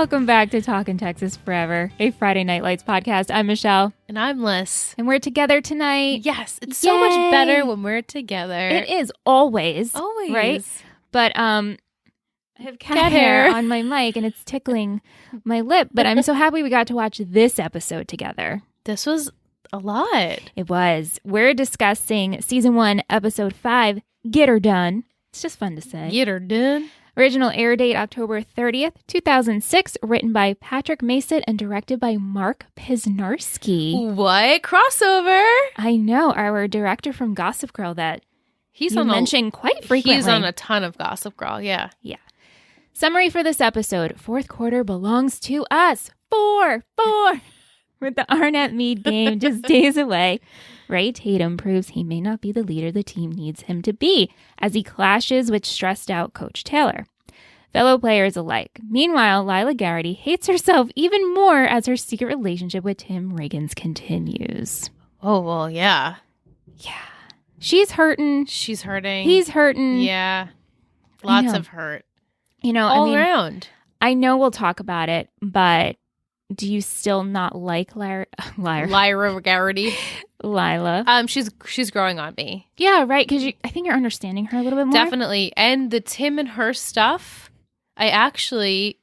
Welcome back to Talkin' Texas Forever, a Friday Night Lights podcast. I'm Michelle. And I'm Liz. And we're together tonight. Yes, it's so much better when we're together. It is always. Always. Right? But I have cat hair on my mic and it's tickling my lip. But I'm so happy we got to watch this episode together. This was a lot. It was. We're discussing Season 1, Episode 5, Git'er Done. It's just fun to say. Git'er Done. Original air date October 30th, 2006, written by Patrick Mason and directed by Mark Pisnarski. What? Crossover? I know, our director from Gossip Girl that he's you mentioned quite frequently. He's on a ton of Gossip Girl, yeah. Yeah. Summary for this episode, fourth quarter belongs to us. 4. With the Arnett Meade game just days away, Ray Tatum proves he may not be the leader the team needs him to be as he clashes with stressed out Coach Taylor. Fellow players alike. Meanwhile, Lila Garrity hates herself even more as her secret relationship with Tim Riggins continues. Oh, well, yeah. Yeah. She's hurting. She's hurting. He's hurting. Yeah. Lots of hurt. You know, all around. I know we'll talk about it, but do you still not like Lyra Garrity? Lila. She's growing on me. Yeah, right. Because I think you're understanding her a little bit more. Definitely. And the Tim and her stuff, I actually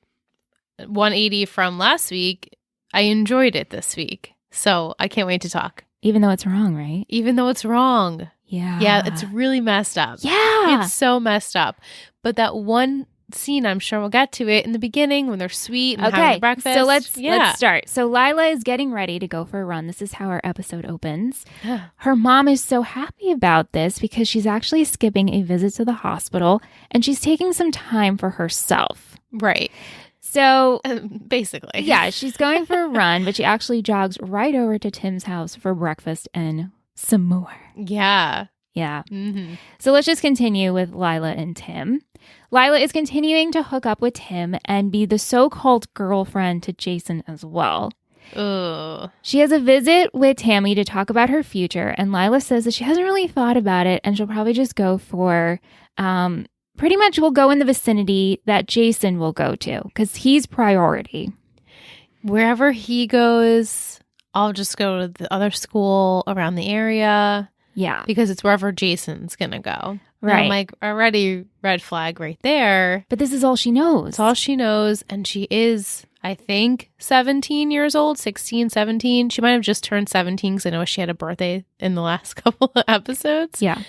180 from last week. I enjoyed it this week, so I can't wait to talk. Even though it's wrong, right? Even though it's wrong. Yeah, it's really messed up. Yeah, it's so messed up. But that one scene, I'm sure we'll get to it in the beginning when they're sweet and having breakfast. So let's start. So Lila is getting ready to go for a run. This is how our episode opens. Her mom is so happy about this because she's actually skipping a visit to the hospital and she's taking some time for herself. Right. So basically. Yeah, she's going for a run, but she actually jogs right over to Tim's house for breakfast and some more. Yeah. Yeah. Mm-hmm. So let's just continue with Lila and Tim. Lila is continuing to hook up with Tim and be the so-called girlfriend to Jason as well. Ugh. She has a visit with Tammy to talk about her future, and Lila says that she hasn't really thought about it, and she'll probably just go for, pretty much will go in the vicinity that Jason will go to, because he's priority. Wherever he goes, I'll just go to the other school around the area. Yeah. Because it's wherever Jason's going to go. Right. And I'm like, already red flag right there. But this is all she knows. It's all she knows. And she is, I think, 17 years old, 16, 17. She might have just turned 17 because I know she had a birthday in the last couple of episodes. Yeah.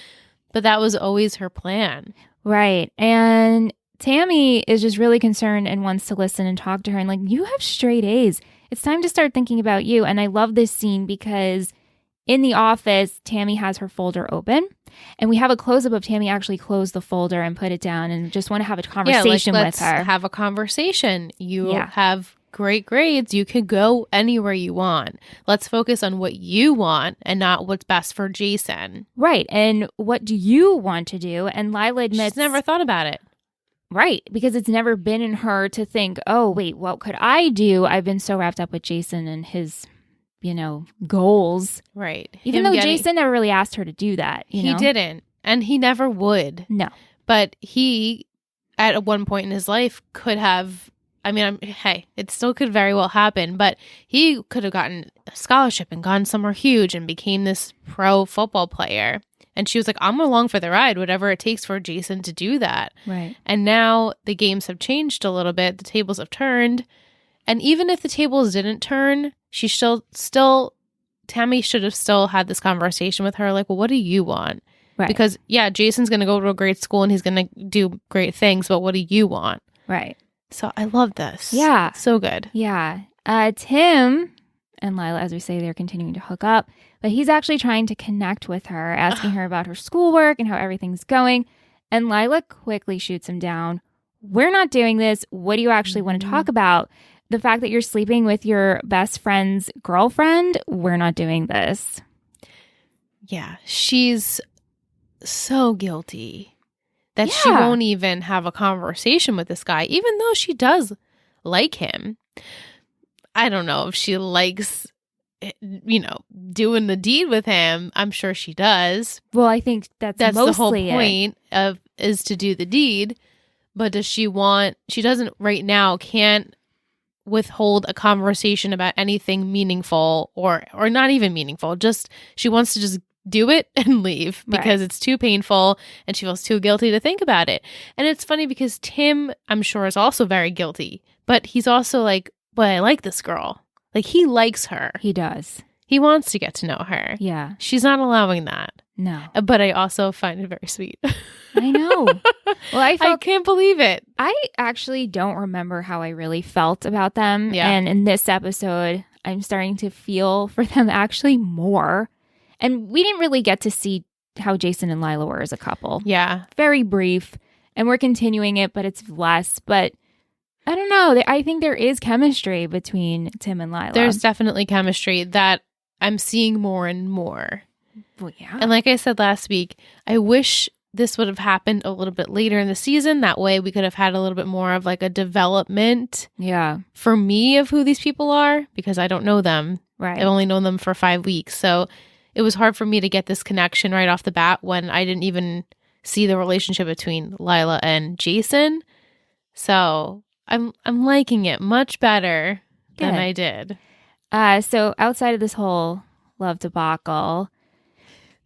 But that was always her plan. Right. And Tammy is just really concerned and wants to listen and talk to her. And like, you have straight A's. It's time to start thinking about you. And I love this scene because in the office, Tammy has her folder open, and we have a close-up of Tammy actually close the folder and put it down and just want to have a conversation with her. Let's have a conversation. You have great grades. You can go anywhere you want. Let's focus on what you want and not what's best for Jason. Right. And what do you want to do? And Lila admits... She's never thought about it. Right. Because it's never been in her to think, oh, wait, what could I do? I've been so wrapped up with Jason and his... goals. Right. Even though Jason never really asked her to do that. He didn't. And he never would. No. But he, at one point in his life, could have, it still could very well happen, but he could have gotten a scholarship and gone somewhere huge and became this pro football player. And she was like, I'm along for the ride, whatever it takes for Jason to do that. Right. And now the games have changed a little bit. The tables have turned. And even if the tables didn't turn, she still Tammy should have still had this conversation with her. Like, well, what do you want? Right. Because, Jason's going to go to a great school and he's going to do great things, but what do you want? Right. So I love this. Yeah. So good. Yeah. Tim and Lila, as we say, they're continuing to hook up, but he's actually trying to connect with her, asking her about her schoolwork and how everything's going. And Lila quickly shoots him down. We're not doing this. What do you actually want to talk about? The fact that you're sleeping with your best friend's girlfriend, we're not doing this. Yeah, she's so guilty that she won't even have a conversation with this guy, even though she does like him. I don't know if she likes, doing the deed with him. I'm sure she does. Well, I think that's mostly the whole point is to do the deed. But does she want, she doesn't right now, can't withhold a conversation about anything meaningful or not even meaningful. Just she wants to just do it and leave because it's too painful and she feels too guilty to think about it. And it's funny because Tim, I'm sure, is also very guilty, but he's also like, well, I like this girl. Like, he likes her. He does. He wants to get to know her. Yeah. She's not allowing that. No. But I also find it very sweet. I know. Well, I can't believe it. I actually don't remember how I really felt about them. Yeah. And in this episode, I'm starting to feel for them actually more. And we didn't really get to see how Jason and Lila were as a couple. Yeah. Very brief. And we're continuing it, but it's less. But I don't know. I think there is chemistry between Tim and Lila. There's definitely chemistry that I'm seeing more and more. Well, yeah. And like I said last week, I wish this would have happened a little bit later in the season. That way we could have had a little bit more of like a development for me of who these people are, because I don't know them. Right. I've only known them for 5 weeks. So it was hard for me to get this connection right off the bat when I didn't even see the relationship between Lila and Jason. So I'm liking it much better than I did. So outside of this whole love debacle,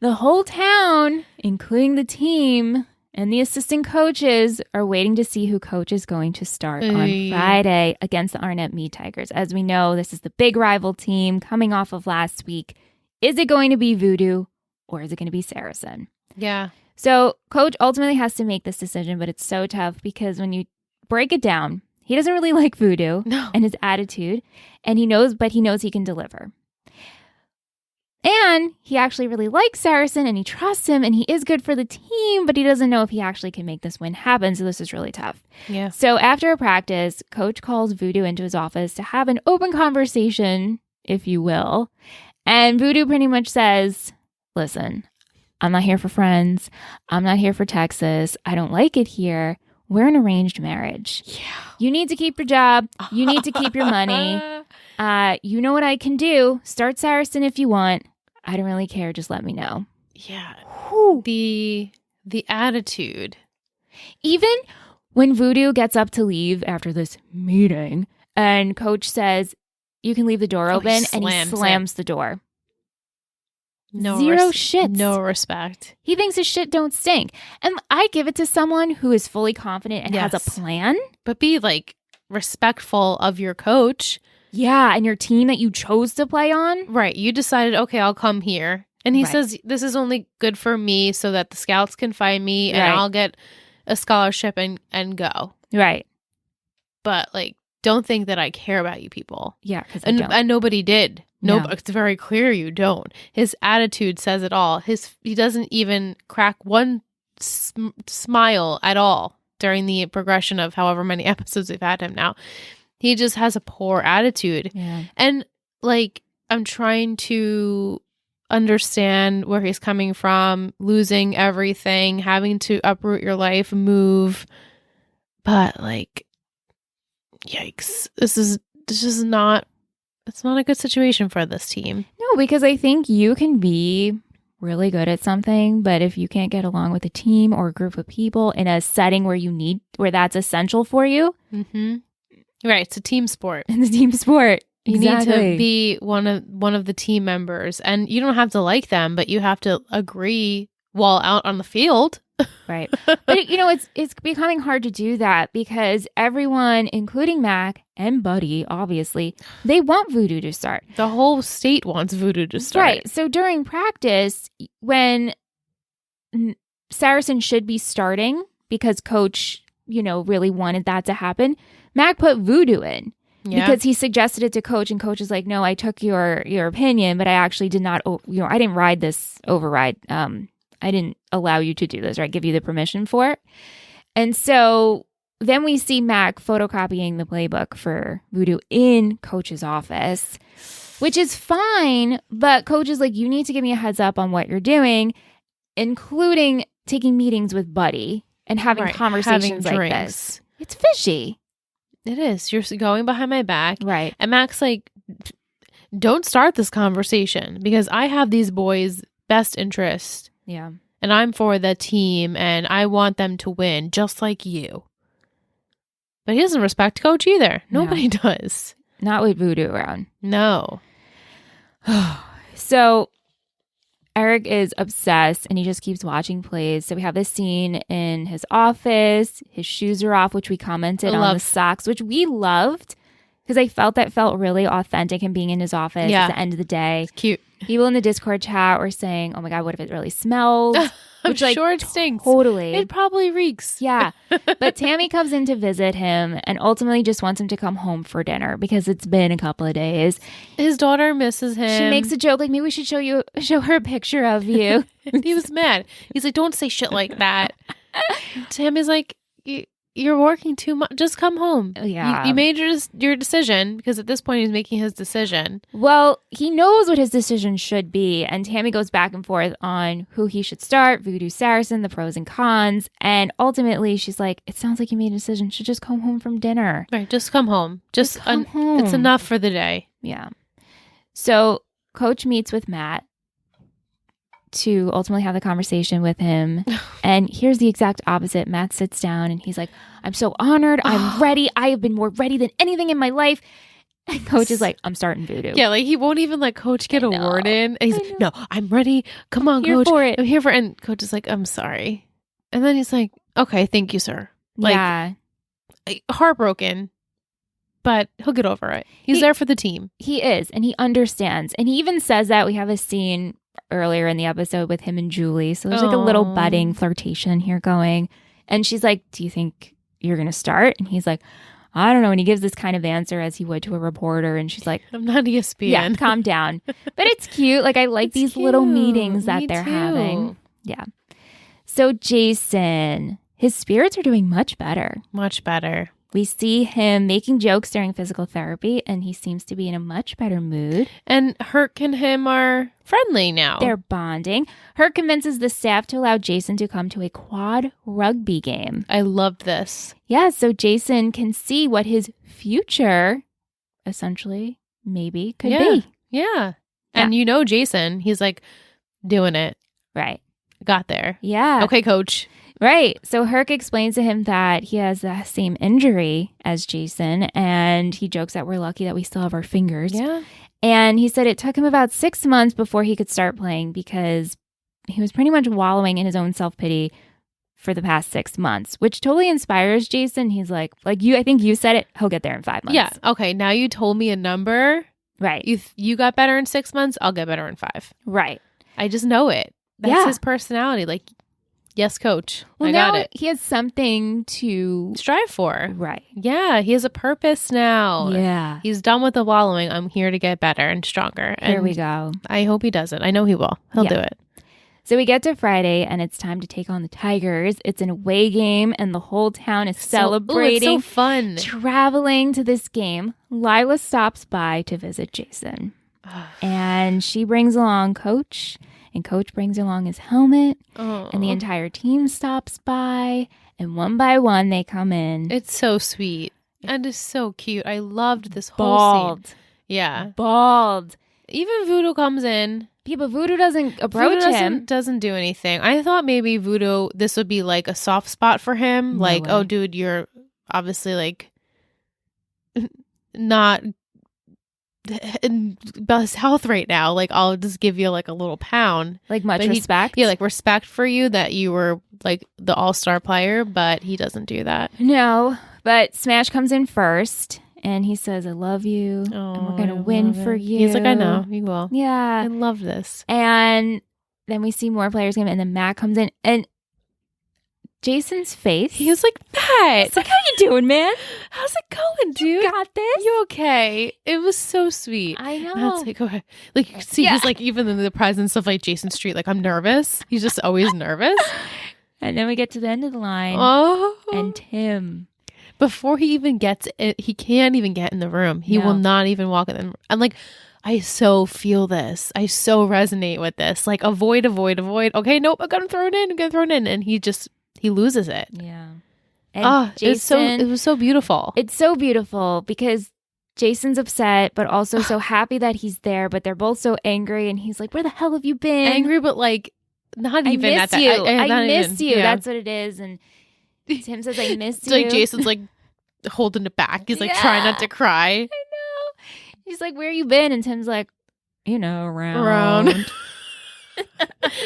the whole town, including the team and the assistant coaches, are waiting to see who coach is going to start on Friday against the Arnett Mead Tigers. As we know, this is the big rival team coming off of last week. Is it going to be Voodoo or is it going to be Saracen? Yeah. So coach ultimately has to make this decision, but it's so tough because when you break it down, he doesn't really like Voodoo and his attitude, and he knows he can deliver. And he actually really likes Saracen and he trusts him and he is good for the team, but he doesn't know if he actually can make this win happen. So this is really tough. Yeah. So after a practice, coach calls Voodoo into his office to have an open conversation, if you will. And Voodoo pretty much says, listen, I'm not here for friends. I'm not here for Texas. I don't like it here. We're an arranged marriage. Yeah. You need to keep your job. You need to keep your money. You know what I can do. Start Saracen if you want. I don't really care. Just let me know. Yeah. Whew. The attitude. Even when Voodoo gets up to leave after this meeting and coach says, you can leave the door open, and he slams the door. Zero shit. No respect. He thinks his shit don't stink. And I give it to someone who is fully confident and has a plan. But be like respectful of your coach. Yeah, and your team that you chose to play on. Right. You decided, okay, I'll come here. And he says, this is only good for me so that the scouts can find me and I'll get a scholarship and go. Right. But like, don't think that I care about you people. Yeah, because and nobody did. No, it's very clear you don't. His attitude says it all. He doesn't even crack one smile at all during the progression of however many episodes we've had him now. He just has a poor attitude. Yeah. And like, I'm trying to understand where he's coming from, losing everything, having to uproot your life, move. But like, yikes. This is not, it's not a good situation for this team. No, because I think you can be really good at something, but if you can't get along with a team or a group of people in a setting where that's essential for you. Mm-hmm. Right. It's a team sport. It's a team sport. You need to be one of the team members, and you don't have to like them, but you have to agree while out on the field. Right. But you know, it's becoming hard to do that because everyone, including Mac and Buddy, obviously, they want Voodoo to start. The whole state wants Voodoo to start. Right. So during practice, when Saracen should be starting because coach, really wanted that to happen, Mac put Voodoo in. Yeah. Because he suggested it to coach, and coach is like, no, I took your opinion, but I actually did not, I didn't ride this override. I didn't allow you to do this, or I give you the permission for it. And so then we see Mac photocopying the playbook for Voodoo in coach's office, which is fine. But coach is like, you need to give me a heads up on what you're doing, including taking meetings with Buddy and having conversations like this. It's fishy. It is. You're going behind my back. Right. And Mac's like, don't start this conversation because I have these boys' best interest. Yeah. And I'm for the team and I want them to win just like you. But he doesn't respect Coach either. No. Nobody does. Not with Voodoo around. No. So Eric is obsessed and he just keeps watching plays. So we have this scene in his office. His shoes are off, which we commented on the socks, which we loved because I felt that felt really authentic and being in his office at the end of the day. It's cute. People in the Discord chat were saying, oh my God, what if it really smells? I'm sure it stinks. Totally. It probably reeks. Yeah. But Tammy comes in to visit him and ultimately just wants him to come home for dinner because it's been a couple of days. His daughter misses him. She makes a joke like, maybe we should show her a picture of you. He was mad. He's like, don't say shit like that. Tammy's like, you're working too much. Just come home. Yeah. You made your decision because at this point he's making his decision. Well, he knows what his decision should be. And Tammy goes back and forth on who he should start, Voodoo Saracen, the pros and cons. And ultimately she's like, it sounds like you made a decision. Should just come home from dinner. Right. Just come home. Just come home. It's enough for the day. Yeah. So Coach meets with Matt to ultimately have the conversation with him. And here's the exact opposite. Matt sits down and he's like, I'm so honored. I'm ready. I have been more ready than anything in my life. And Coach is like, I'm starting Voodoo. Yeah, like he won't even let Coach get a word in. And he's like, no, I'm ready. Come on, Here Coach. for it. I'm here for it. And Coach is like, I'm sorry. And then he's like, okay, thank you, sir. Like, heartbroken. But he'll get over it. He's there for the team. He is. And he understands. And he even says that. We have a scene earlier in the episode with him and Julie. So there's like a little budding flirtation here going. And she's like, do you think you're going to start? And he's like, I don't know. And he gives this kind of answer as he would to a reporter. And she's like, I'm not ESPN. Yeah, calm down. But it's cute. Like I like these little meetings that they're having. Yeah. So Jason, his spirits are doing much better. Much better. We see him making jokes during physical therapy, and he seems to be in a much better mood. And Herc and him are friendly now. They're bonding. Herc convinces the staff to allow Jason to come to a quad rugby game. I loved this. Yeah, so Jason can see what his future, essentially, maybe, could be. Yeah. And you know Jason, he's like, doing it. Right. Got there. Yeah. Okay, Coach. Right. So Herc explains to him that he has the same injury as Jason, and he jokes that we're lucky that we still have our fingers. Yeah. And he said it took him about 6 months before he could start playing because he was pretty much wallowing in his own self-pity for the past 6 months, which totally inspires Jason. He's like you, I think you said it, he'll get there in 5 months. Yeah. Okay. Now you told me a number. Right. You got better in 6 months. I'll get better in 5. Right. I just know it. That's his personality. Like, yes, Coach. Well, I got now it. He has something to strive for. Right. Yeah. He has a purpose now. Yeah. He's done with the wallowing. I'm here to get better and stronger. Here and we go. I hope he does it. I know he will. He'll do it. So we get to Friday and it's time to take on the Tigers. It's an away game and the whole town is celebrating. It's so fun. Traveling to this game. Lila stops by to visit Jason. And she brings along Coach. And Coach brings along his helmet. And the entire team stops by. And one by one, they come in. It's so sweet. And it's so cute. I loved this whole scene. Yeah. Bald. Even Voodoo comes in. Yeah, but Voodoo doesn't approach him. Doesn't do anything. I thought maybe Voodoo, this would be like a soft spot for him. No like, way. oh, dude, you're obviously like not in best health right now. Like, I'll just give you like a little pound. Like much respect? Yeah, like respect for you that you were like the all-star player, but he doesn't do that. No, but Smash comes in first. And he says, I love you. And we're going to win for you. He's like, I know. You will. Yeah. I love this. And then we see more players come in. And then Matt comes in. And Jason's face. He was like, Matt. It's like, how you doing, man? How's it going, dude? You got this? You okay? It was so sweet. I know. Matt's like, okay. Like, you can see he's like, even in the prize and stuff like Jason Street, like, I'm nervous. He's just always nervous. And then we get to the end of the line. Oh. And Tim. Before he even gets it, he can't even get in the room. He will not even walk in the room. I'm like, I so feel this. I so resonate with this. Like, avoid. Okay, nope, I'm going to throw it in. And he loses it. Yeah. And Jason, it was so beautiful. It's so beautiful because Jason's upset, but also so happy that he's there. But they're both so angry. And he's like, where the hell have you been? Angry, but like, not even at that. I miss you. Yeah. That's what it is. And Tim says, I miss you. Like Jason's like holding it back. He's like trying not to cry. I know. He's like, where you been? And Tim's like, around.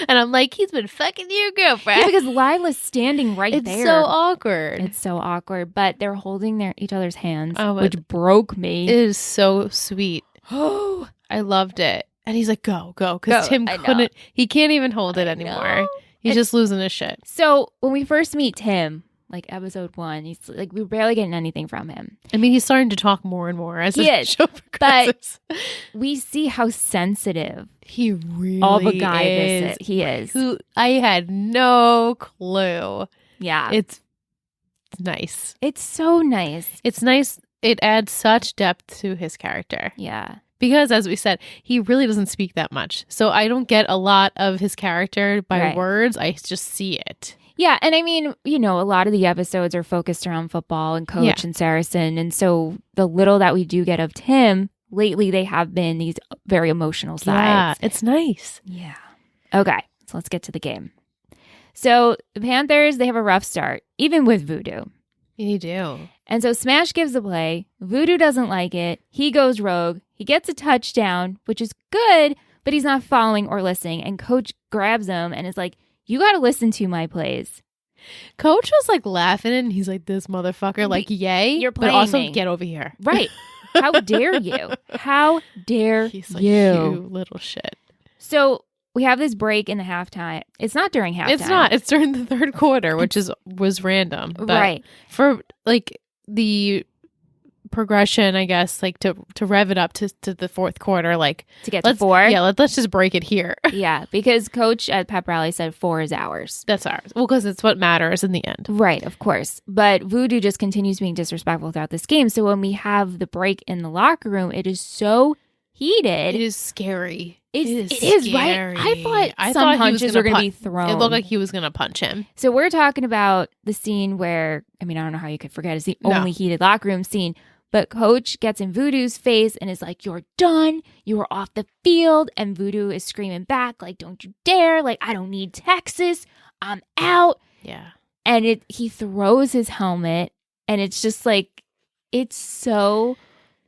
And I'm like, he's been fucking your girlfriend. Yeah, because Lila's standing right there. It's so awkward. It's so awkward. But they're holding each other's hands, Oh, which broke me. It is so sweet. Oh, I loved it. And he's like, go. Because Tim couldn't. He can't even hold it anymore. He's just losing his shit. So when we first meet Tim, like episode 1, he's like, we're barely getting anything from him. I mean, he's starting to talk more and more as the show progresses. But we see how sensitive he really of a guy is. He is. Who I had no clue. Yeah. It's nice. It's so nice. It's nice. It adds such depth to his character. Yeah. Because, as we said, he really doesn't speak that much. So I don't get a lot of his character by words. I just see it. Yeah. And I mean, a lot of the episodes are focused around football and Coach and Saracen. And so the little that we do get of Tim, lately they have been these very emotional sides. Yeah, it's nice. Yeah. Okay. So let's get to the game. So the Panthers, they have a rough start, even with Voodoo. They do. And so Smash gives the play. Voodoo doesn't like it. He goes rogue. He gets a touchdown, which is good, but he's not following or listening. And Coach grabs him and is like, you got to listen to my plays. Coach was like laughing and he's like, this motherfucker, like, yay. You're playing but also me. Get over here. Right. How dare you? How dare he's like, you? You little shit. So we have this break in the halftime. It's not during halftime. It's not. It's during the third quarter, which was random. But right. For like the progression, I guess, like to rev it up to the fourth quarter, like to get to 4. Yeah, let's just break it here. Yeah, because Coach at Pep Rally said 4 is ours. That's ours. Well, because it's what matters in the end. Right, of course. But Voodoo just continues being disrespectful throughout this game. So when we have the break in the locker room, it is so heated. It is scary. It is right. I thought punches were going to be thrown. It looked like he was going to punch him. So we're talking about the scene where, I mean, I don't know how you could forget. It's the only heated locker room scene. But Coach gets in Voodoo's face and is like, you're done. You are off the field. And Voodoo is screaming back like, don't you dare. Like, I don't need Texas. I'm out. Yeah. And he throws his helmet. And it's just like, it's so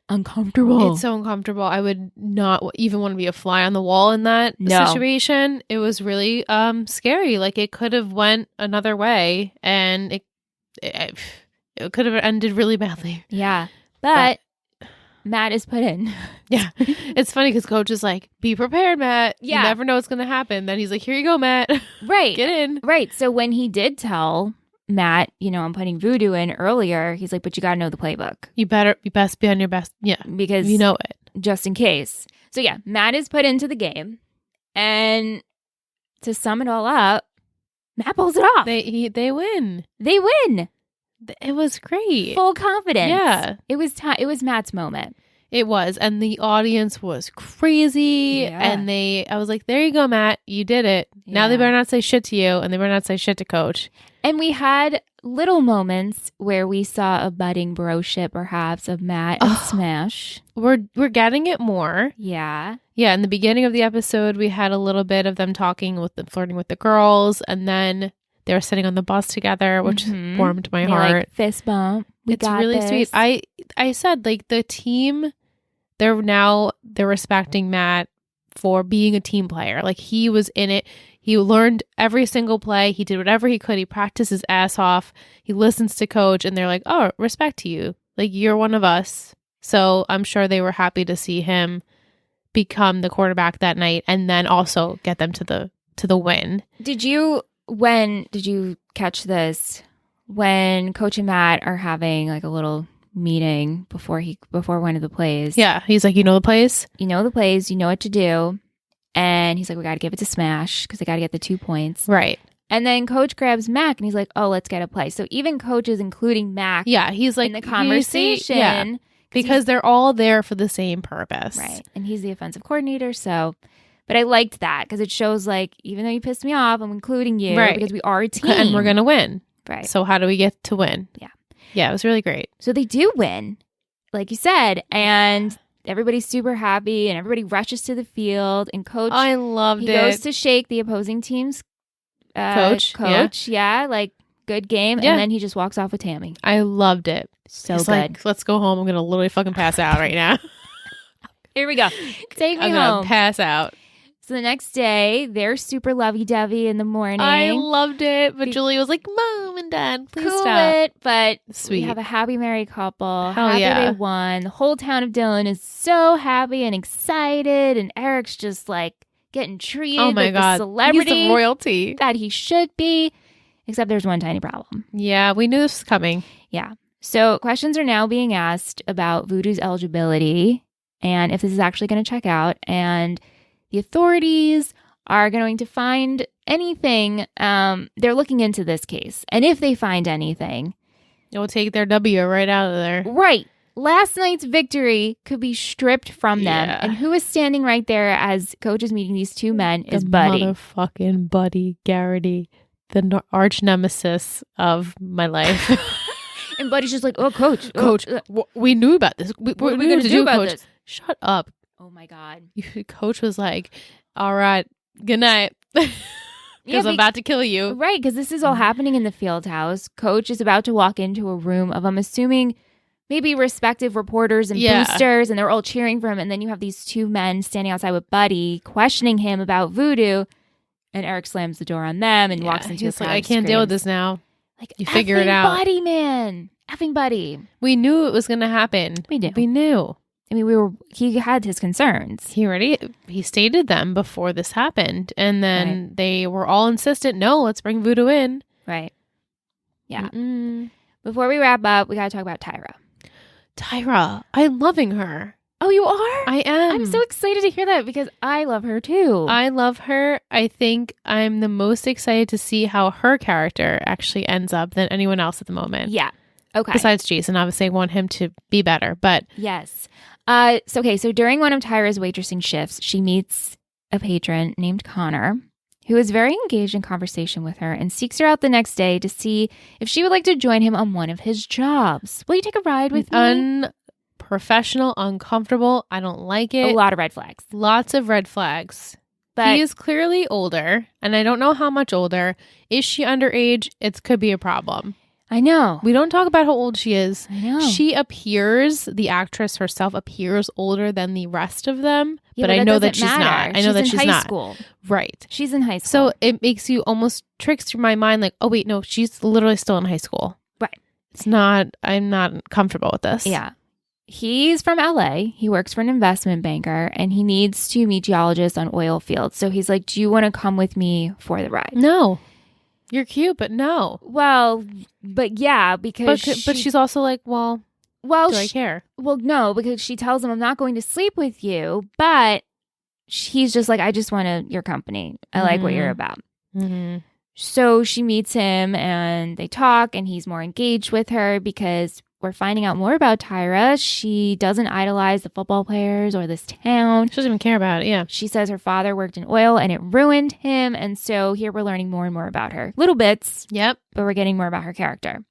uncomfortable. It's so uncomfortable. I would not even want to be a fly on the wall in that situation. It was really scary. Like, it could have went another way. And it could have ended really badly. Yeah. But Matt is put in. Yeah. It's funny because Coach is like, be prepared, Matt. Yeah. You never know what's going to happen. Then he's like, here you go, Matt. Right. Get in. Right. So when he did tell Matt, I'm putting Voodoo in earlier, he's like, but you got to know the playbook. You best be on your best. Yeah. Because you know it. Just in case. So yeah, Matt is put into the game. And to sum it all up, Matt pulls it off. They win. They win. It was great. Full confidence. Yeah. It was Matt's moment. It was. And the audience was crazy. Yeah. And I was like, there you go, Matt. You did it. Yeah. Now they better not say shit to you. And they better not say shit to Coach. And we had little moments where we saw a budding broship, perhaps, of Matt and Smash. We're getting it more. Yeah. Yeah. In the beginning of the episode, we had a little bit of them flirting with the girls. And then they were sitting on the bus together, which warmed my heart. Like, fist bump. It's really sweet. I said, like, the team, they're respecting Matt for being a team player. Like, he was in it. He learned every single play. He did whatever he could. He practiced his ass off. He listens to Coach, and they're like, oh, respect to you. Like, you're one of us. So I'm sure they were happy to see him become the quarterback that night and then also get them to the win. Did you catch this when Coach and Matt are having like a little meeting before one of the plays? Yeah. He's like, you know the plays? You know the plays. You know what to do. And he's like, we got to give it to Smash because they got to get the 2 points. Right. And then Coach grabs Mac and he's like, oh, let's get a play. So even Coach is including Mac. Yeah. He's like in the conversation. Yeah. Because they're all there for the same purpose. Right. And he's the offensive coordinator. So, but I liked that because it shows like, even though you pissed me off, I'm including you because we are a team. And we're going to win. Right. So how do we get to win? Yeah. Yeah. It was really great. So they do win, like you said. And everybody's super happy and everybody rushes to the field. And Coach, I loved it. He goes to shake the opposing team's coach. Yeah. Like, good game. Yeah. And then he just walks off with Tammy. I loved it. So He's good. like, let's go home. I'm going to literally fucking pass out right now. Here we go. Take me I'm home. going to pass out. So the next day, they're super lovey-dovey in the morning. I loved it. But Julie was like, Mom and Dad, please cool stop. it, but Sweet. we have a happy married couple. Hell happy yeah. they won. The whole town of Dillon is so happy and excited, and Eric's just like getting treated Oh my like God. the celebrity He's the royalty. that he should be. Except there's one tiny problem. Yeah, we knew this was coming. Yeah. So questions are now being asked about Voodoo's eligibility and if this is actually going to check out. And the authorities are going to find anything. They're looking into this case. And if they find anything, It will take their W right out of there. right, last night's victory could be stripped from them. Yeah. And who is standing right there as Coach is meeting these two men is The Buddy. motherfucking Buddy Garrity, the arch nemesis of my life. And Buddy's just like, oh, Coach. Coach, we knew about this. what are we going to do about Coach? this? Shut up. Oh, my God. Coach was like, all right, good night. Because Yeah, I'm about to kill you. Right, because this is all happening in the field house. Coach is about to walk into a room of, I'm assuming, maybe respective reporters and Yeah. boosters, and they're all cheering for him. And then you have these two men standing outside with Buddy, questioning him about voodoo. And Eric slams the door on them and walks into He's a crowd. like, I and can't deal with screams. this now. Like, You figure it out. Buddy, man. Effing Buddy. We knew it was going to happen. We do. We knew. I mean, he had his concerns. He stated them before this happened. And then they were all insistent, no, let's bring voodoo in. Right. Yeah. Mm-mm. Before we wrap up, we got to talk about Tyra. Tyra, I'm loving her. Oh, you are? I am. I'm so excited to hear that because I love her too. I love her. I think I'm the most excited to see how her character actually ends up than anyone else at the moment. Yeah. Okay. Besides Jason, obviously I want him to be better, but Yes. So during one of Tyra's waitressing shifts, she meets a patron named Connor, who is very engaged in conversation with her and seeks her out the next day to see if she would like to join him on one of his jobs. Will you take a ride with me? unprofessional, uncomfortable. I don't like it. A lot of red flags. Lots of red flags. But He is clearly older, and I don't know how much older. Is she underage? It could be a problem. I know. We don't talk about how old she is. I know. The actress herself appears older than the rest of them, Yeah, but I that know that doesn't she's matter. not. I know that in she's high not. School. Right. She's in high school. So it makes you almost tricks through my mind like, oh, wait, no, she's literally still in high school. Right. I'm not comfortable with this. Yeah. He's from LA. He works for an investment banker and he needs to meet geologists on oil fields. So he's like, do you want to come with me for the ride? No. You're cute, but no. Well, but yeah, because But she's also like, well, do I care? Well, no, because she tells him, I'm not going to sleep with you, but he's just like, I just want your company. I like what you're about. Mm-hmm. So she meets him and they talk and he's more engaged with her because we're finding out more about Tyra. She doesn't idolize the football players or this town. She doesn't even care about it. Yeah. She says her father worked in oil and it ruined him. And so here we're learning more and more about her. Little bits. Yep. But we're getting more about her character.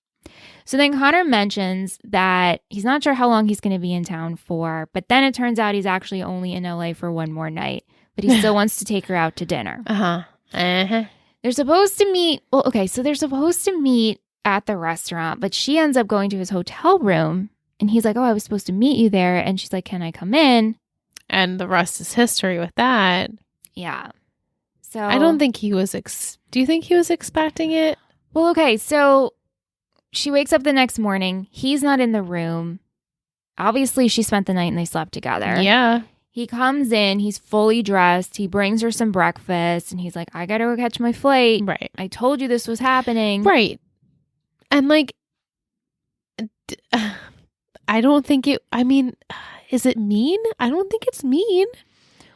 So then Connor mentions that he's not sure how long he's going to be in town for, but then it turns out he's actually only in LA for one more night, but he still wants to take her out to dinner. They're supposed to meet. Well, okay, so they're supposed to meet at the restaurant, but she ends up going to his hotel room and he's like, oh, I was supposed to meet you there. And she's like, can I come in? And the rest is history with that. Yeah. So I don't think he was. Do you think he was expecting it? Well, okay, so she wakes up the next morning. He's not in the room. Obviously, she spent the night and they slept together. Yeah. He comes in. He's fully dressed. He brings her some breakfast. And he's like, I got to go catch my flight. Right. I told you this was happening. Right. And like, I don't think it, I mean, is it mean? I don't think it's mean.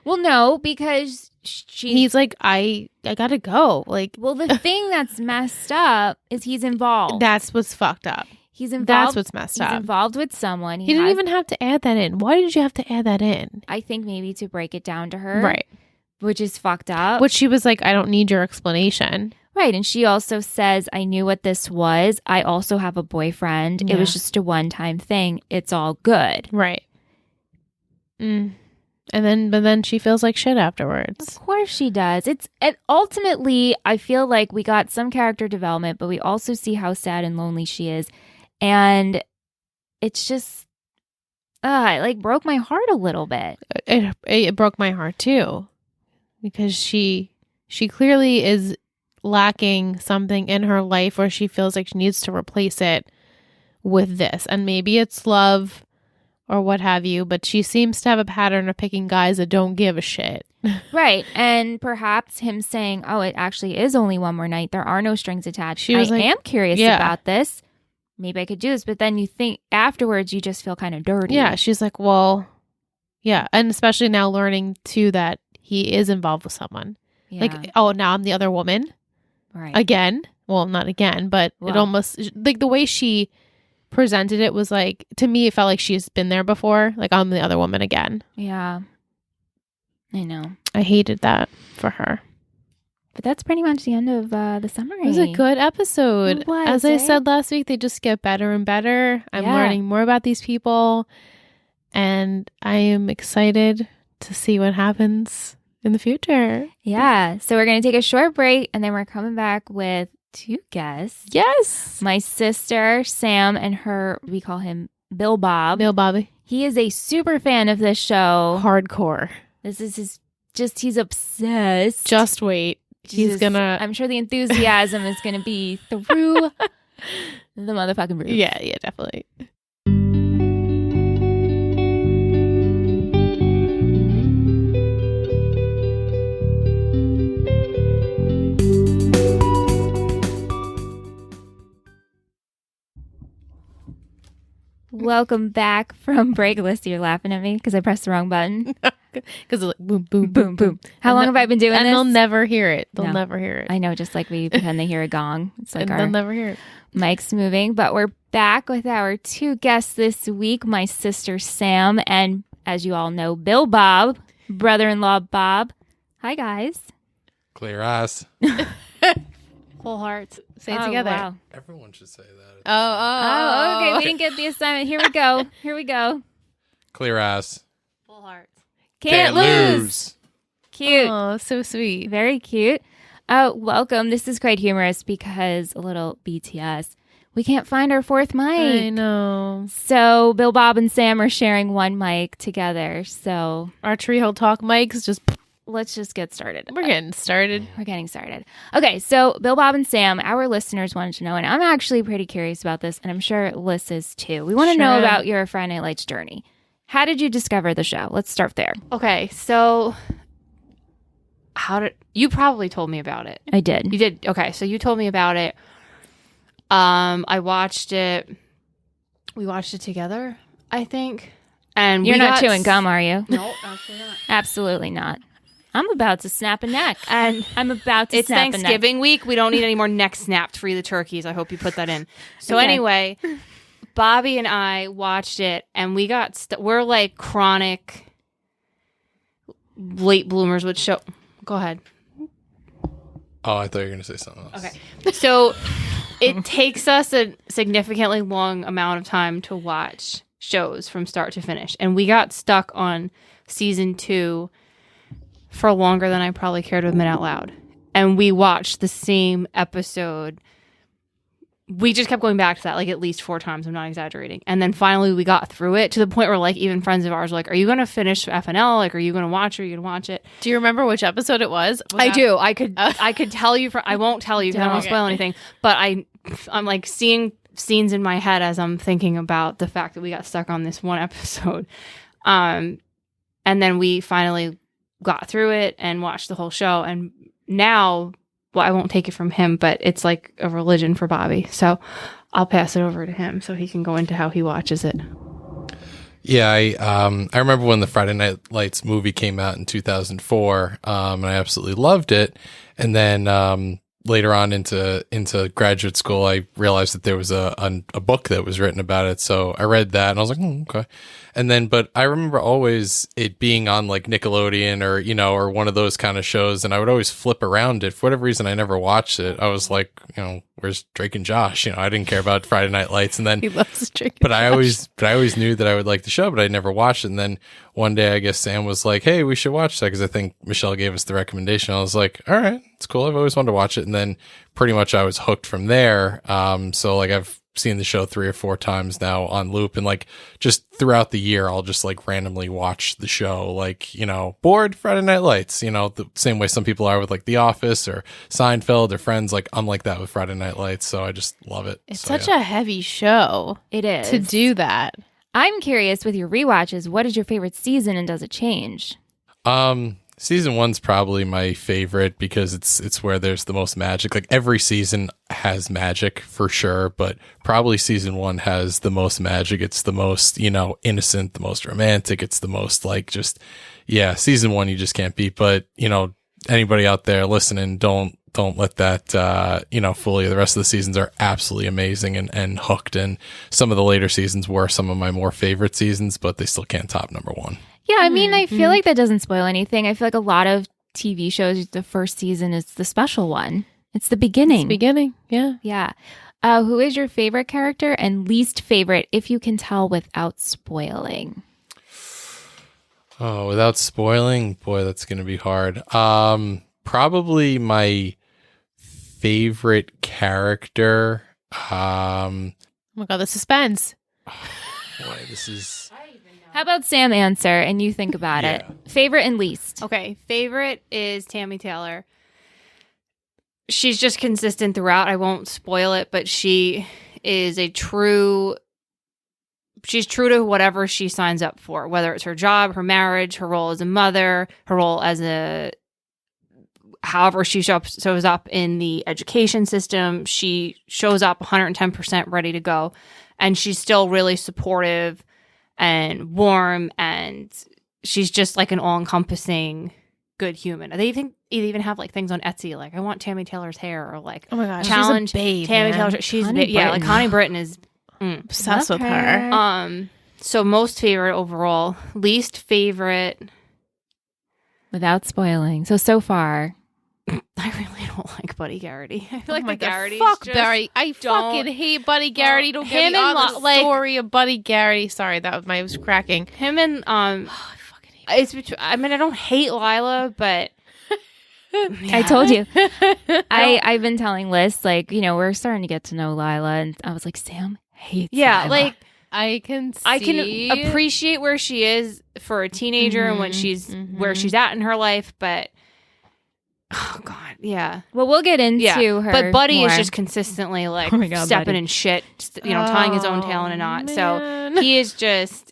Well, no, because he's like, I gotta go. Like, well, the thing that's messed up is he's involved. That's what's fucked up. He's involved. That's what's messed He's up. involved with someone. He didn't even have to add that in. Why did you have to add that in? I think maybe to break it down to her. Right. Which is fucked up. Which she was like, I don't need your explanation. Right. And she also says, I knew what this was. I also have a boyfriend. Yeah. It was just a one-time thing. It's all good. Right. But then she feels like shit afterwards. Of course she does. Ultimately, I feel like we got some character development, but we also see how sad and lonely she is. And it's just, it like broke my heart a little bit. It broke my heart too, because she clearly is lacking something in her life where she feels like she needs to replace it with this. And maybe it's love or what have you, but she seems to have a pattern of picking guys that don't give a shit. Right. And perhaps him saying, oh, it actually is only one more night. There are no strings attached. She was I like, am curious yeah. about this. Maybe I could do this. But then you think afterwards, you just feel kind of dirty. Yeah. She's like, well, yeah. And especially now learning too that he is involved with someone. Yeah. Like, oh, now I'm the other woman. Right. Again. Well, not again, but it almost, like the way she presented it was like, to me, it felt like she's been there before. Like, I'm the other woman again. Yeah. I know. I hated that for her. But that's pretty much the end of the summary. It was a good episode. It was, As I said last week, they just get better and better. I'm learning more about these people. And I am excited to see what happens in the future. Yeah. So we're going to take a short break, and then we're coming back with 2 guests. Yes. My sister, Sam, and we call him Bill Bob. Bill Bobby. He is a super fan of this show. Hardcore. This is he's obsessed. Just wait. I'm sure the enthusiasm is going to be through the motherfucking roof. Yeah, definitely. Welcome back from break. Alyssa, you're laughing at me because I pressed the wrong button. Because it's like boom, boom, Boom, boom. How long have I been doing and this? they'll never hear it. They'll No. never hear it. I know, just like we pretend they hear a gong. It's like and our they'll never hear it. mic's moving. But we're back with our 2 guests this week, my sister Sam, and as you all know, Bill Bob, brother-in-law Bob. Hi, guys. Clear eyes. Full hearts. Say it together. Wow. Everyone should say that. Oh, okay. We didn't get the assignment. Here we go. Clear eyes. Full hearts. Can't lose. Cute. Oh, so sweet. Very cute. Welcome. This is quite humorous because a little BTS. We can't find our 4th mic. I know. So Bill, Bob, and Sam are sharing one mic together. So Our Tree Hill Talk mics just... let's just get started. We're getting started. We're getting started. Okay, so Bill, Bob, and Sam, our listeners wanted to know, and I'm actually pretty curious about this, and I'm sure Liz is too. We want to know about your Friday Night Lights journey. How did you discover the show? Let's start there. Okay, so you probably told me about it. I did. You did? Okay, so you told me about it. I watched it. We watched it together, I think. And You're not chewing gum, are you? No, absolutely not. Absolutely not. I'm about to snap a neck. And I'm about to It's snap a neck. Thanksgiving week. We don't need any more neck snapped. Free the turkeys. I hope you put that in. So Okay. anyway, Bobby and I watched it, and we got we're like chronic late bloomers with show. Go ahead. Oh, I thought you were going to say something else. Okay. So it takes us a significantly long amount of time to watch shows from start to finish. And we got stuck on season 2 for longer than I probably cared to admit out loud. And we watched the same episode. We just kept going back to that like at least 4 times. I'm not exaggerating. And then finally we got through it to the point where like even friends of ours were like, are you going to finish FNL? Like, are you going to watch it? Are you going to watch it? Do you remember which episode it was? I do. I could tell you. I won't tell you because I don't want to spoil anything. But I'm like seeing scenes in my head as I'm thinking about the fact that we got stuck on this one episode. And then we finally got through it and watched the whole show. And now, well, I won't take it from him, but it's like a religion for Bobby. So I'll pass it over to him so he can go into how he watches it. Yeah, I remember when the Friday Night Lights movie came out in 2004, and I absolutely loved it. And then later on into graduate school, I realized that there was a book that was written about it. So I read that, and I was like, okay. And then, but I remember always it being on like Nickelodeon or, you know, or one of those kind of shows. And I would always flip around it. For whatever reason, I never watched it. I was like, you know, where's Drake and Josh? You know, I didn't care about Friday Night Lights. And then, He loves Drake. but I always knew that I would like the show, but I never watched it. And then one day, I guess Sam was like, hey, we should watch that. Cause I think Michelle gave us the recommendation. I was like, all right, it's cool. I've always wanted to watch it. And then pretty much I was hooked from there. So like I've seen the show 3 or 4 times now on loop, and like just throughout the year I'll just like randomly watch the show, like, you know, bored Friday Night Lights, you know, the same way some people are with like The Office or Seinfeld or Friends. Like I'm like that with Friday Night Lights, so I just love it. It's such a heavy show. It is. To do that. I'm curious with your rewatches, what is your favorite season and does it change? Season 1's probably my favorite because it's where there's the most magic. Like every season has magic for sure, but probably season 1 has the most magic. It's the most, you know, innocent, the most romantic. It's the most like just, yeah, season 1 you just can't beat. But, you know, anybody out there listening, don't let that, you know, fool you. The rest of the seasons are absolutely amazing and hooked. And some of the later seasons were some of my more favorite seasons, but they still can't top number 1. Yeah, I mean, I feel like that doesn't spoil anything. I feel like a lot of TV shows, the first season is the special one. It's the beginning. Yeah. Yeah. Who is your favorite character and least favorite, if you can tell without spoiling? Oh, without spoiling? Boy, that's going to be hard. Probably my favorite character. Oh my God, the suspense. Boy, this is... How about Sam answer and you think about it? Favorite and least. Okay, favorite is Tammy Taylor. She's just consistent throughout. I won't spoil it, but she is she's true to whatever she signs up for, whether it's her job, her marriage, her role as a mother, her role as however she shows up in the education system. She shows up 110% ready to go, and she's still really supportive and warm, and she's just like an all-encompassing good human. They even have like things on Etsy like I want Tammy Taylor's hair, or like, oh my God, challenge she's a babe, Tammy man. Taylor. She's like Connie Britton is obsessed with her. So most favorite overall, least favorite Without spoiling. So far. I really don't like Buddy Garrity. I feel like the Garrity. Fuck Barry. I fucking hate Buddy Garrity. Don't get me on the story of Buddy Garrity. Sorry, I was cracking. Him and I fucking hate I mean, I don't hate Lila, but I told you. I've been telling Liz, like, you know, we're starting to get to know Lila, and I was like, Sam hates Lila. like I can appreciate where she is for a teenager and when she's where she's at in her life, but oh God, yeah. Well, we'll get into her. But Buddy more. is just consistently like God, stepping Buddy. in shit, you know, tying his own tail in a knot. Man. So he is just.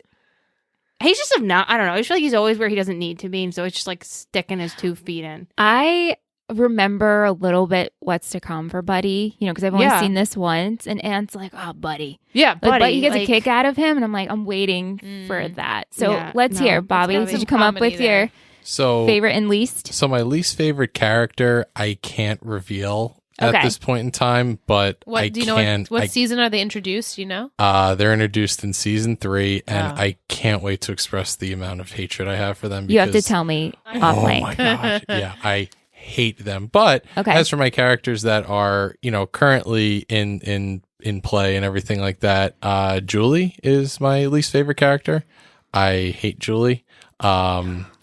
He's just I don't know. I feel like he's always where he doesn't need to be, and so it's just like sticking his 2 feet in. I remember a little bit what's to come for Buddy, you know, because I've only seen this once, and Aunt's like, oh, Buddy. Yeah, Buddy. But he gets a kick out of him, and I'm like, I'm waiting for that. So let's hear, Bobby. Did you come up with your favorite and least? So my least favorite character, I can't reveal at this point in time, but what season are they introduced? You know, they're introduced in season 3, and I can't wait to express the amount of hatred I have for them. You have to tell me off mic. Oh my gosh, yeah, I hate them. But as for my characters that are, you know, currently in play and everything like that, Julie is my least favorite character. I hate Julie.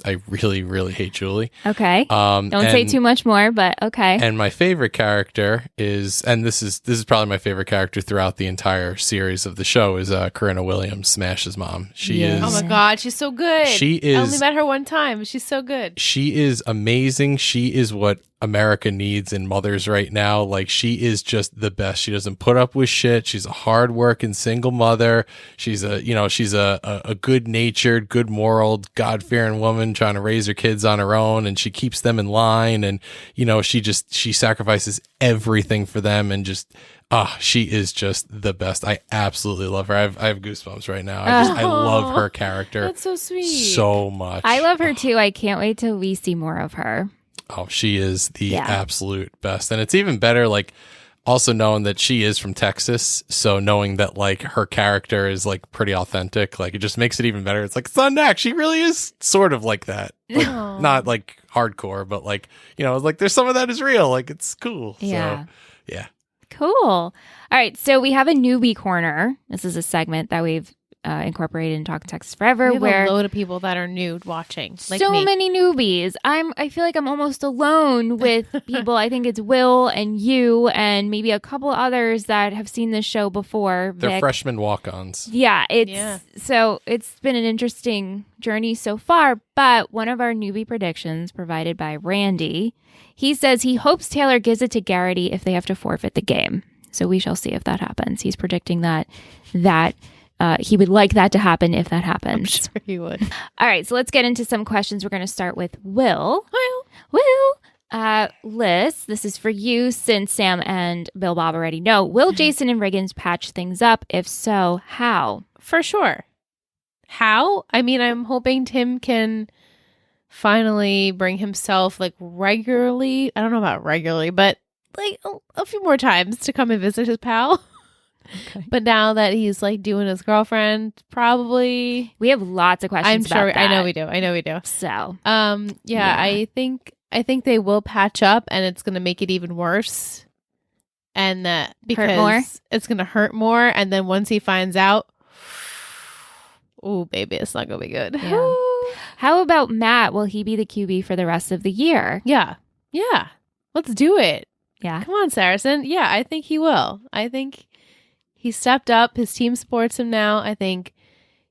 I really, really hate Julie. Okay. Don't say too much more, but okay. And my favorite character is, and this is probably my favorite character throughout the entire series of the show, is Corinna Williams, Smash's mom. She is. Oh my God, she's so good. She is. I only met her one time. She's so good. She is amazing. She is what America needs in mothers right now. Like, she is just the best. She doesn't put up with shit. She's a hardworking single mother. She's a good-natured, good moral, God-fearing woman trying to raise her kids on her own, and she keeps them in line, and you know, she sacrifices everything for them, and just she is just the best. I absolutely love her. I have goosebumps right now. I love her character. That's so sweet. So much. I love her too. I can't wait till we see more of her. Oh, she is the absolute best. And it's even better, like, also knowing that she is from Texas. So knowing that, like, her character is, like, pretty authentic, like, it just makes it even better. It's like, Sundak, she really is sort of like that. Like, not, like, hardcore, but, like, you know, like, there's some of that is real. Like, it's cool. Yeah. So, yeah. Cool. All right. So we have a newbie corner. This is a segment that we've incorporated in Talking Texas Forever, We have where a load of people that are new watching. Like so me. many newbies. I feel like I'm almost alone with people. I think it's Will and you and maybe a couple others that have seen this show before. They're Vic. freshman walk-ons. Yeah, so it's been an interesting journey so far, but one of our newbie predictions provided by Randy, he says he hopes Taylor gives it to Garrity if they have to forfeit the game. So we shall see if that happens. He's predicting that he would like that to happen if that happens. I'm sure he would. All right, so let's get into some questions. We're going to start with Will. Liz, this is for you since Sam and Bill Bob already know. Will Jason and Riggins patch things up? If so, how? For sure. How? I mean, I'm hoping Tim can finally bring himself like regularly. I don't know about regularly, but like a few more times to come and visit his pal. Okay. But now that he's like doing his girlfriend, probably We have lots of questions. I'm sure. about that. I know we do. So, Yeah. I think they will patch up, and it's going to make it even worse. And that because more? it's going to hurt more. And then once he finds out, oh baby, it's not going to be good. yeah. How about Matt? Will he be the QB for the rest of the year? Yeah. Let's do it. Yeah. Come on, Saracen. Yeah, I think he will. I think he stepped up. His team supports him now. I think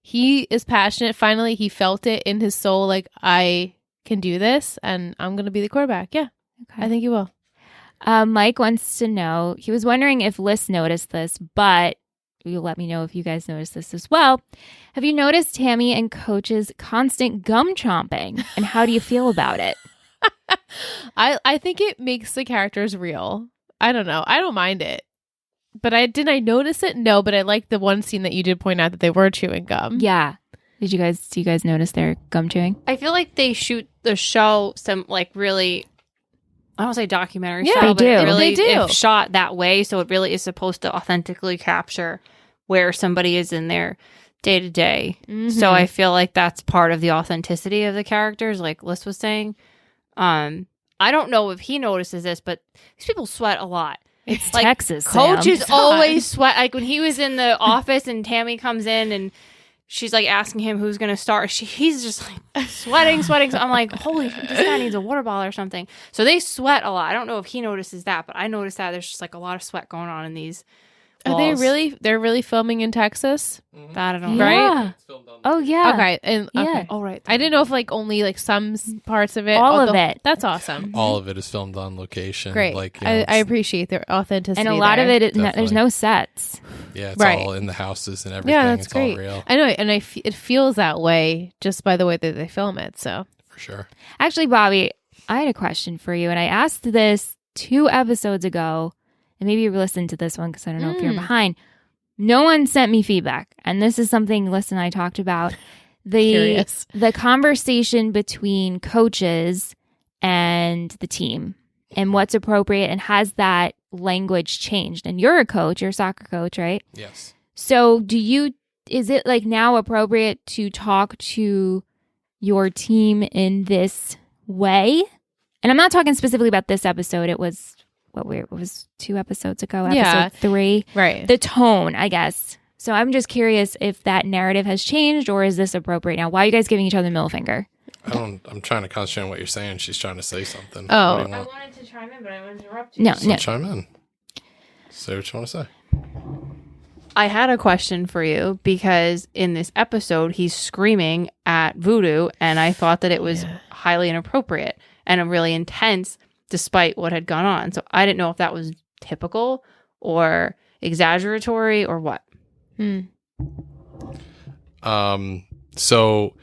he is passionate. Finally, he felt it in his soul. Like, I can do this and I'm going to be the quarterback. Yeah, Okay. I think he will. Mike wants to know, he was wondering if Liz noticed this, but you'll let me know if you guys noticed this as well. Have you noticed Tammy and Coach's constant gum chomping? And how do you feel about it? I think it makes the characters real. I don't know. I don't mind it. But did I notice it? No, but I like the one scene that you did point out that they were chewing gum. Yeah. Do you guys notice their gum chewing? I feel like they shoot the show some like really, I don't say documentary Yeah, style, they but do. it really They do. it's shot that way. So it really is supposed to authentically capture where somebody is in their day to day. So I feel like that's part of the authenticity of the characters, like Liz was saying. I don't know if he notices this, but these people sweat a lot. It's Like, Texas. Coach Sam. is always sweat. Like when he was in the office and Tammy comes in and she's like asking him who's going to start. He's just like sweating. So I'm like, holy, this guy needs a water bottle or something. So they sweat a lot. I don't know if he notices that, but I noticed that there's just like a lot of sweat going on in these. Are they walls. really? They're really filming in Texas, That I don't know. Yeah. Oh, yeah. Okay. And Yeah. okay. Oh, right. I didn't know if like only like some parts of it. All of although- it. That's awesome. All of it is filmed on location. Great. Like, you know, I appreciate their authenticity. And a lot of there. it, there's Definitely. no sets. yeah, it's Right. all in the houses and everything. Yeah, that's it's great. all real I know, and it feels that way just by the way that they film it. So for sure. Actually, Bobby, I had a question for you, and I asked this 2 episodes ago, and maybe you listened to this one because I don't know if you're behind. No one sent me feedback, and this is something Liz and I talked about. Curious. The conversation between coaches and the team and what's appropriate, and has that language changed? And you're a coach, you're a soccer coach, right? Yes. So is it like now appropriate to talk to your team in this way? And I'm not talking specifically about this episode. It was it was 2 episodes ago, episode Yeah. 3. right. The tone, I guess. So I'm just curious if that narrative has changed, or is this appropriate now? Why are you guys giving each other the middle finger? I'm trying to concentrate on what you're saying. She's trying to say something. Oh. What do you want? wanted to chime in, but I wanted to interrupt you. No, So no. chime in. Say what you want to say. I had a question for you because in this episode, he's screaming at Voodoo, and I thought that it was highly inappropriate and really intense despite what had gone on. So I didn't know if that was typical or exaggeratory or what. So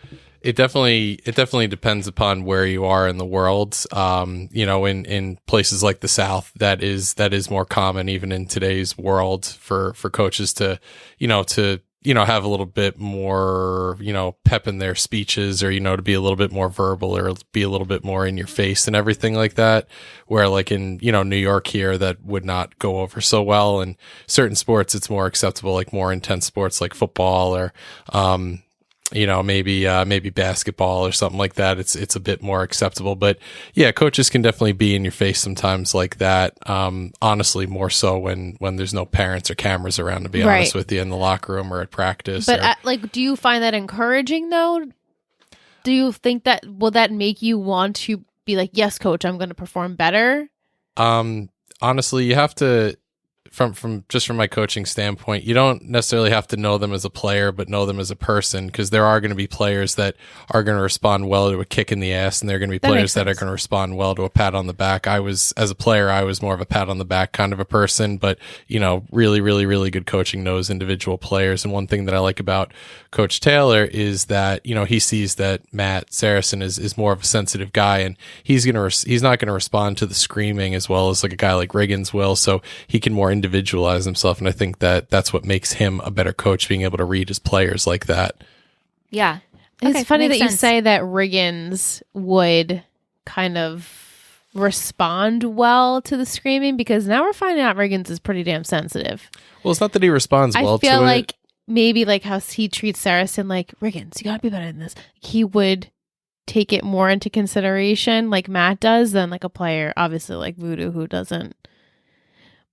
it definitely depends upon where you are in the world. You know, in places like the South, that is more common even in today's world for coaches to have a little bit more, pep in their speeches, or, to be a little bit more verbal or be a little bit more in your face and everything like that. Where like in, New York here, that would not go over so well. In certain sports, it's more acceptable, like more intense sports like football or, maybe basketball or something like that, it's a bit more acceptable. But yeah, coaches can definitely be in your face sometimes like that. Honestly, more so when there's no parents or cameras around, to be honest with you, in the locker room or at practice. But do you find that encouraging though? Do you think that will that make you want to be like, yes, coach, I'm going to perform better? Honestly, you have to, from my coaching standpoint, you don't necessarily have to know them as a player, but know them as a person, because there are going to be players that are going to respond well to a kick in the ass, and there are going to be players that are going to respond well to a pat on the back. As a player, I was more of a pat on the back kind of a person, but really, really, really good coaching knows individual players. And one thing that I like about Coach Taylor is that, he sees that Matt Saracen is more of a sensitive guy, and he's not going to respond to the screaming as well as like a guy like Riggins will. So he can more individualize himself, and I think that that's what makes him a better coach, being able to read his players like that. Yeah. It's funny that you say that Riggins would kind of respond well to the screaming, because now we're finding out Riggins is pretty damn sensitive. Well, it's not that he responds well to it. I feel like maybe like how he treats Saracen, like, Riggins, you gotta be better than this. He would take it more into consideration like Matt does than like a player, obviously like Voodoo, who doesn't.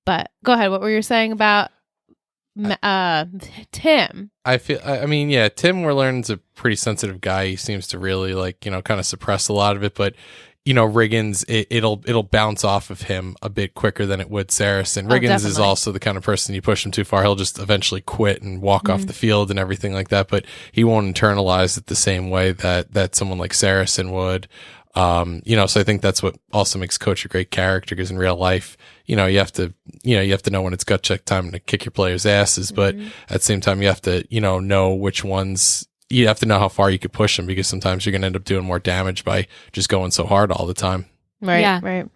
But go ahead. What were you saying about Tim? Tim, we're learning, is a pretty sensitive guy. He seems to really kind of suppress a lot of it. But Riggins, it'll bounce off of him a bit quicker than it would Saracen. Riggins is also the kind of person, you push him too far, he'll just eventually quit and walk off the field and everything like that. But he won't internalize it the same way that someone like Saracen would. So I think that's what also makes Coach a great character, because in real life, you have to know when it's gut check time to kick your players' asses, but at the same time, you have to, know which ones, you have to know how far you could push them, because sometimes you're going to end up doing more damage by just going so hard all the time. Right. Yeah. Right.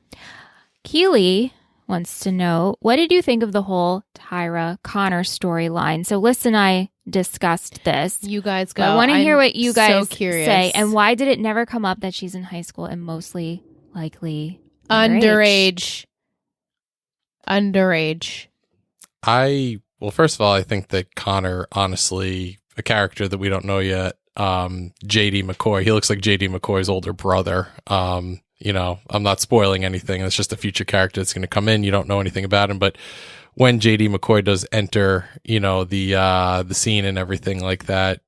Keely wants to know, what did you think of the whole Tyra Connor storyline? So Liz and I discussed this. You guys go. I want to hear what you guys so curious. say. And why did it never come up that she's in high school and mostly likely underage? Well, first of all, I think that Connor, honestly, a character that we don't know yet, JD McCoy, he looks like JD McCoy's older brother. I'm not spoiling anything. It's just a future character that's going to come in. You don't know anything about him, but when JD McCoy does enter, the scene and everything like that,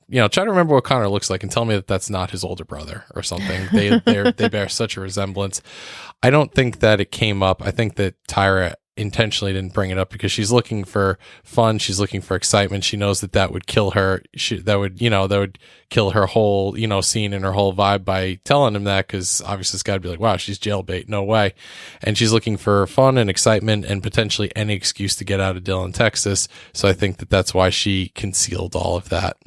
try to remember what Connor looks like and tell me that that's not his older brother or something. They bear such a resemblance. I don't think that it came up. I think that Tyra intentionally didn't bring it up because she's looking for fun. She's looking for excitement. She knows that would kill her. That would kill her whole, scene and her whole vibe by telling him that, because obviously this guy would be like, wow, she's jailbait. No way. And she's looking for fun and excitement and potentially any excuse to get out of Dillon, Texas. So I think that that's why she concealed all of that.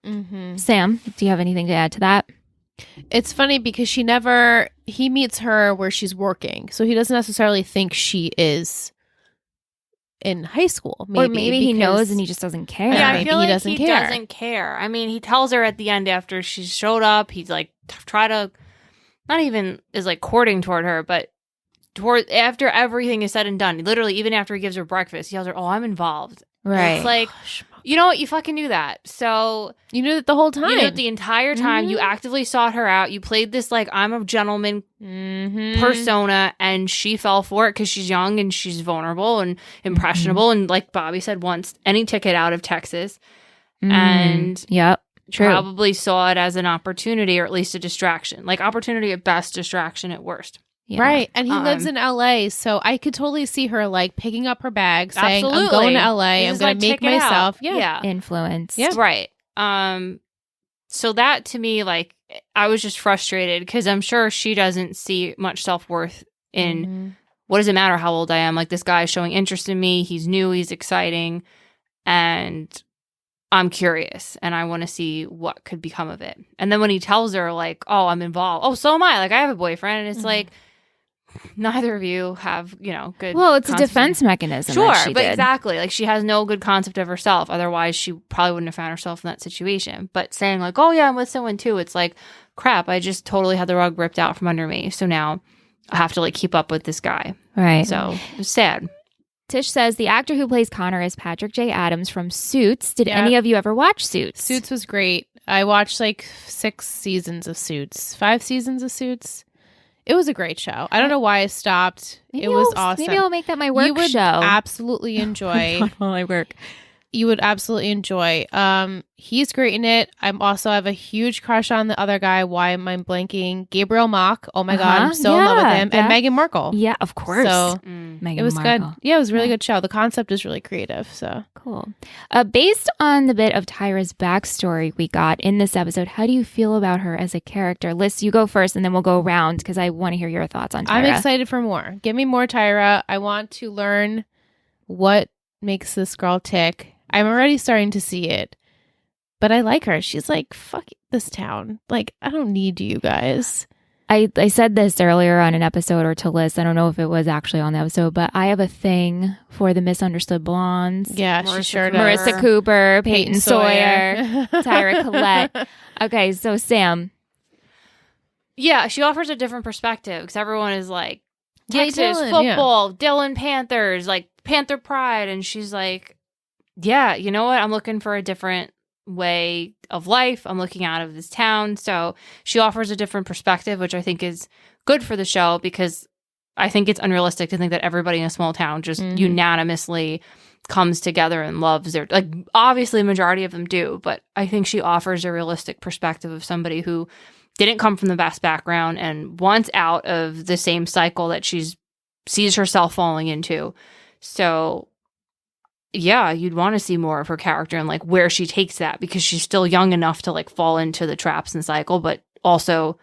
Mm-hmm. Sam, do you have anything to add to that? It's funny because he meets her where she's working, so he doesn't necessarily think she is in high school. Maybe he knows and he just doesn't care. Yeah, maybe I feel like he doesn't care. I mean, he tells her at the end after she showed up, he's like, try to, not even is like courting toward her, but after everything is said and done, literally even after he gives her breakfast, he tells her, oh, I'm involved. Right. It's like, you know what? You fucking knew that. So you knew that the whole time. You knew it the entire time. You actively sought her out. You played this like I'm a gentleman persona, and she fell for it because she's young and she's vulnerable and impressionable. And like Bobby said, wants any ticket out of Texas. And yep, true. Probably saw it as an opportunity, or at least a distraction. Like opportunity at best, distraction at worst. Yeah. Right. And he lives in LA, so I could totally see her like picking up her bag, saying, I'm going to LA, I'm going to make myself influence. Yeah. Right. So that to me, like, I was just frustrated because I'm sure she doesn't see much self-worth in what does it matter how old I am? Like, this guy is showing interest in me. He's new, he's exciting, and I'm curious and I want to see what could become of it. And then when he tells her, like, oh, I'm involved. Oh, so am I. Like, I have a boyfriend. And it's like, neither of you have, good. Well, it's a defense mechanism. Sure, but exactly. Like, she has no good concept of herself. Otherwise, she probably wouldn't have found herself in that situation. But saying, like, oh, yeah, I'm with someone too. It's like, crap, I just totally had the rug ripped out from under me. So now I have to, like, keep up with this guy. Right. So it's sad. Tish says the actor who plays Connor is Patrick J. Adams from Suits. Did any of you ever watch Suits? Suits was great. I watched like 5 seasons of Suits. It was a great show. I don't know why I stopped. Maybe it was awesome. Maybe I'll make that my work you would show. absolutely enjoy. While I work. You would absolutely enjoy. He's great in it. I have a huge crush on the other guy. Why am I blanking? Gabriel Mock. Oh my God, I'm so in love with him. And Meghan Markle. Yeah, of course. So Meghan it was Markle. good. Yeah, it was a really good show. The concept is really creative. So Cool. Based on the bit of Tyra's backstory we got in this episode, how do you feel about her as a character? Liz, you go first, and then we'll go around because I want to hear your thoughts on Tyra. I'm excited for more. Give me more Tyra. I want to learn what makes this girl tick. I'm already starting to see it, but I like her. She's like, fuck this town. Like, I don't need you guys. I said this earlier on an episode or to Liz. I don't know if it was actually on the episode, but I have a thing for the misunderstood blondes. Yeah, she sure does. Marissa Cooper, Peyton Sawyer, Tyra Collette. Okay, so Sam. Yeah, she offers a different perspective because everyone is like, Yay, Texas Dylan, football, Dylan Panthers, like Panther pride. And she's like, yeah, you know what? I'm looking for a different way of life. I'm looking out of this town. So she offers a different perspective, which I think is good for the show because I think it's unrealistic to think that everybody in a small town just unanimously comes together and loves their, like, obviously the majority of them do, but I think she offers a realistic perspective of somebody who didn't come from the best background and wants out of the same cycle that sees herself falling into. So yeah, you'd want to see more of her character and like where she takes that because she's still young enough to like fall into the traps and cycle, but also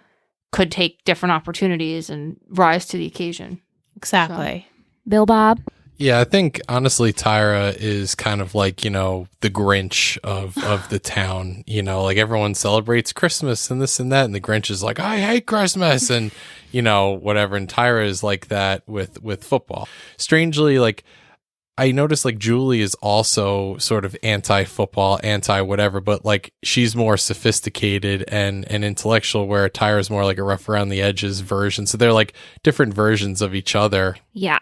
could take different opportunities and rise to the occasion. Exactly. So. Bill Bob? Yeah, I think honestly Tyra is kind of like, you know, the Grinch of the town. You know, like everyone celebrates Christmas and this and that, and the Grinch is like, I hate Christmas and, you know, whatever. And Tyra is like that with football. Strangely, like I noticed like Julie is also sort of anti-football, anti-whatever, but like she's more sophisticated and intellectual, where Tyra's more like a rough around the edges version. So they're like different versions of each other. Yeah.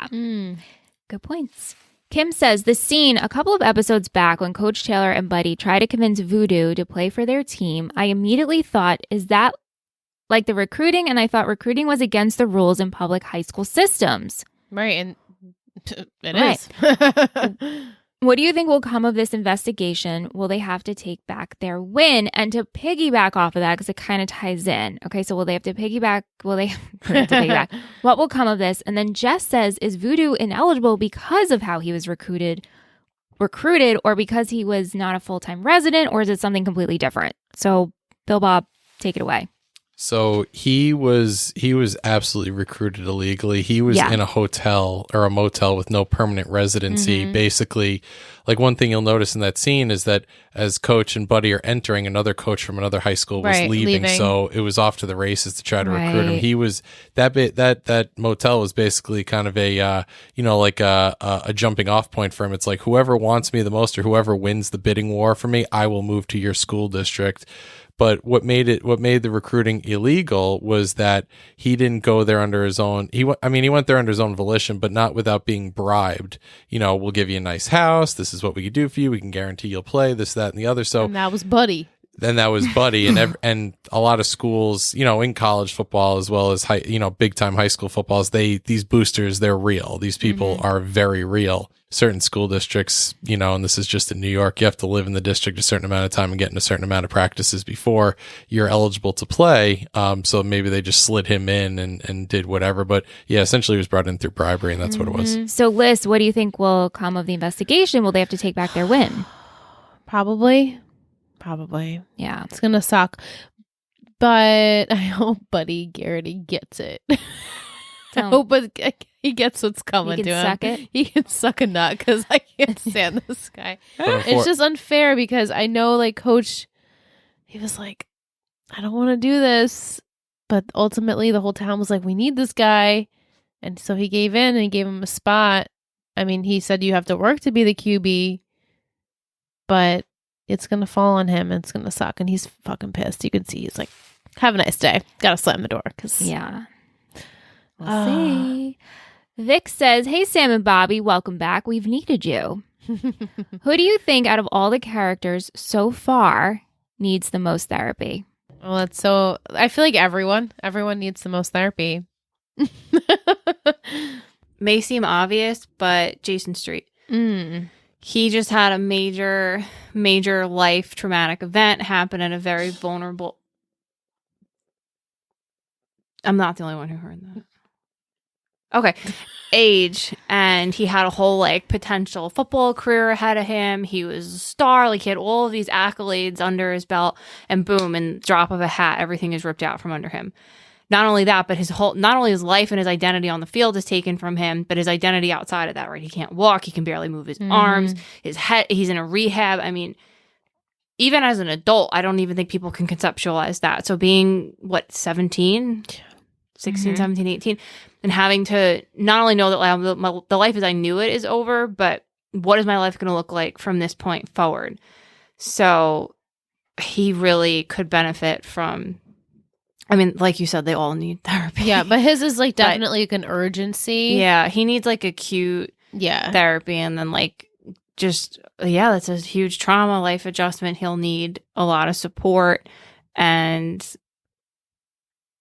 Good points. Kim says the scene a couple of episodes back when Coach Taylor and Buddy try to convince Voodoo to play for their team, I immediately thought, is that like the recruiting? And I thought recruiting was against the rules in public high school systems. Right. And it is. What do you think will come of this investigation? Will they have to take back their win? And to piggyback off of that, because it kind of ties in. Okay, so will they have to piggyback? What will come of this? And then Jess says, is Voodoo ineligible because of how he was recruited, or because he was not a full-time resident, or is it something completely different? So, Bill Bob, take it away. So he was absolutely recruited illegally. He was in a hotel or a motel with no permanent residency. Basically, like one thing you'll notice in that scene is that as Coach and Buddy are entering, another coach from another high school was leaving. So it was off to the races to try to recruit him. He was that motel was basically kind of a like a jumping off point for him. It's like whoever wants me the most or whoever wins the bidding war for me, I will move to your school district. But what made the recruiting illegal was that he didn't go there under his own. He went there under his own volition, but not without being bribed. You know, we'll give you a nice house. This is what we can do for you. We can guarantee you'll play this, that, and the other. So and that was Buddy. Then that was Buddy, and a lot of schools, you know, in college football as well as big time high school footballs, these boosters, they're real. These people are very real. Certain school districts, you know, and this is just in New York, you have to live in the district a certain amount of time and get in a certain amount of practices before you're eligible to play. So maybe they just slid him in and did whatever. But yeah, essentially he was brought in through bribery, and that's what it was. So Liz, what do you think will come of the investigation? Will they have to take back their win? Probably. Yeah. It's going to suck. But I hope Buddy Garrity gets it. I hope he gets what's coming to him. Suck it. He can suck a nut because I can't stand this guy. It's just unfair because I know, like, Coach, he was like, I don't want to do this. But ultimately, the whole town was like, we need this guy. And so he gave in and gave him a spot. I mean, he said you have to work to be the QB. But it's going to fall on him and it's going to suck. And he's fucking pissed. You can see he's like, have a nice day. Got to slam the door. Yeah. We'll see. Vic says, hey, Sam and Bobby, welcome back. We've needed you. Who do you think out of all the characters so far needs the most therapy? Well, that's so. I feel like everyone needs the most therapy. May seem obvious, but Jason Street. He just had a major life traumatic event happen at a very vulnerable. I'm not the only one who heard that. Okay. Age. And he had a whole like potential football career ahead of him. He was a star. Like he had all of these accolades under his belt, and boom, in drop of a hat, everything is ripped out from under him. Not only that, but not only his life and his identity on the field is taken from him, but his identity outside of that, right? He can't walk. He can barely move his arms, his head. He's in a rehab. I mean, even as an adult, I don't even think people can conceptualize that. So being 17, 16, 17, 18, and having to not only know that the life as I knew it is over, but what is my life going to look like from this point forward? So he really could benefit from, I mean, like you said, they all need therapy. Yeah, but his is like definitely like an urgency. Yeah, he needs like acute therapy, and then like just, that's a huge trauma, life adjustment. He'll need a lot of support. And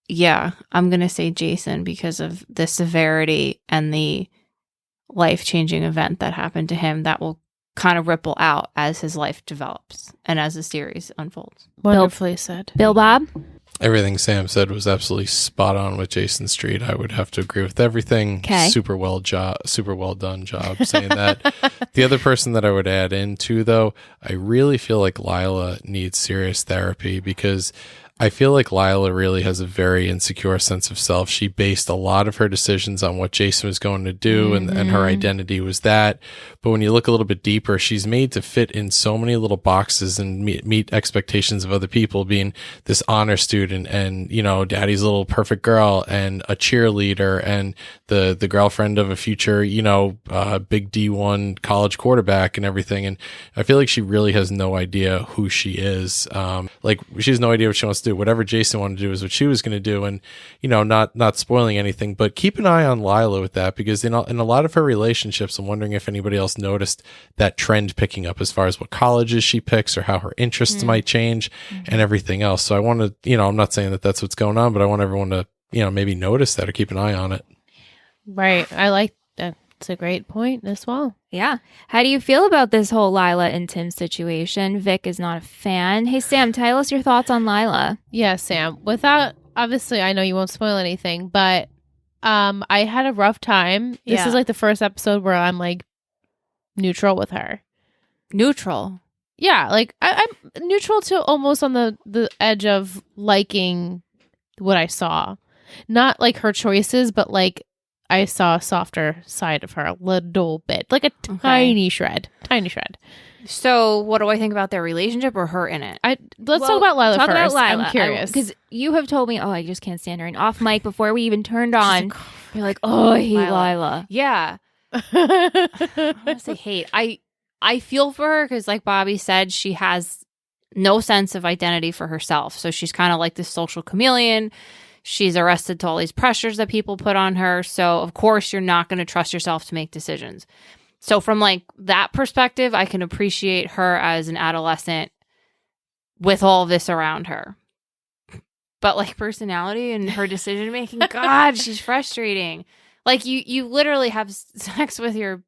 yeah, I'm going to say Jason because of the severity and the life-changing event that happened to him that will kind of ripple out as his life develops and as the series unfolds. Wonderfully said. Bill Bob? Everything Sam said was absolutely spot on with Jason Street. I would have to agree with everything. Okay. Super well done job saying that. The other person that I would add into, though, I really feel like Lila needs serious therapy, because I feel like Lila really has a very insecure sense of self. She based a lot of her decisions on what Jason was going to do, and her identity was that. But when you look a little bit deeper, she's made to fit in so many little boxes and meet expectations of other people, being this honor student and, daddy's little perfect girl and a cheerleader and the girlfriend of a future, big D1 college quarterback and everything. And I feel like she really has no idea who she is. She has no idea what she wants to do. Whatever Jason wanted to do is what she was going to do. And, not spoiling anything, but keep an eye on Lila with that, because in a lot of her relationships, I'm wondering if anybody else noticed that trend picking up as far as what colleges she picks or how her interests might change and everything else. So I want to, I'm not saying that that's what's going on, but I want everyone to, maybe notice that or keep an eye on it. Right. I like that. It's a great point as well. Yeah. How do you feel about this whole Lila and Tim situation? Vic is not a fan. Hey, Sam, tell us your thoughts on Lila. Yeah, Sam. Obviously, I know you won't spoil anything, but I had a rough time. This is like the first episode where I'm like neutral with her. Neutral? Yeah, like I'm neutral to almost on the edge of liking what I saw. Not like her choices, but like I saw a softer side of her a little bit, like a tiny shred. So what do I think about their relationship or her in it? Let's talk about Lila first. I'm curious. Because you have told me, I just can't stand her. And off mic, before we even turned on, you're like, I hate Lila. Yeah. I want to say hate. I feel for her because, like Bobby said, she has no sense of identity for herself. So she's kind of like this social chameleon. She's arrested to all these pressures that people put on her. So, of course, you're not going to trust yourself to make decisions. So from like that perspective, I can appreciate her as an adolescent with all of this around her. But like personality and her decision making, God, she's frustrating. Like you literally have sex with your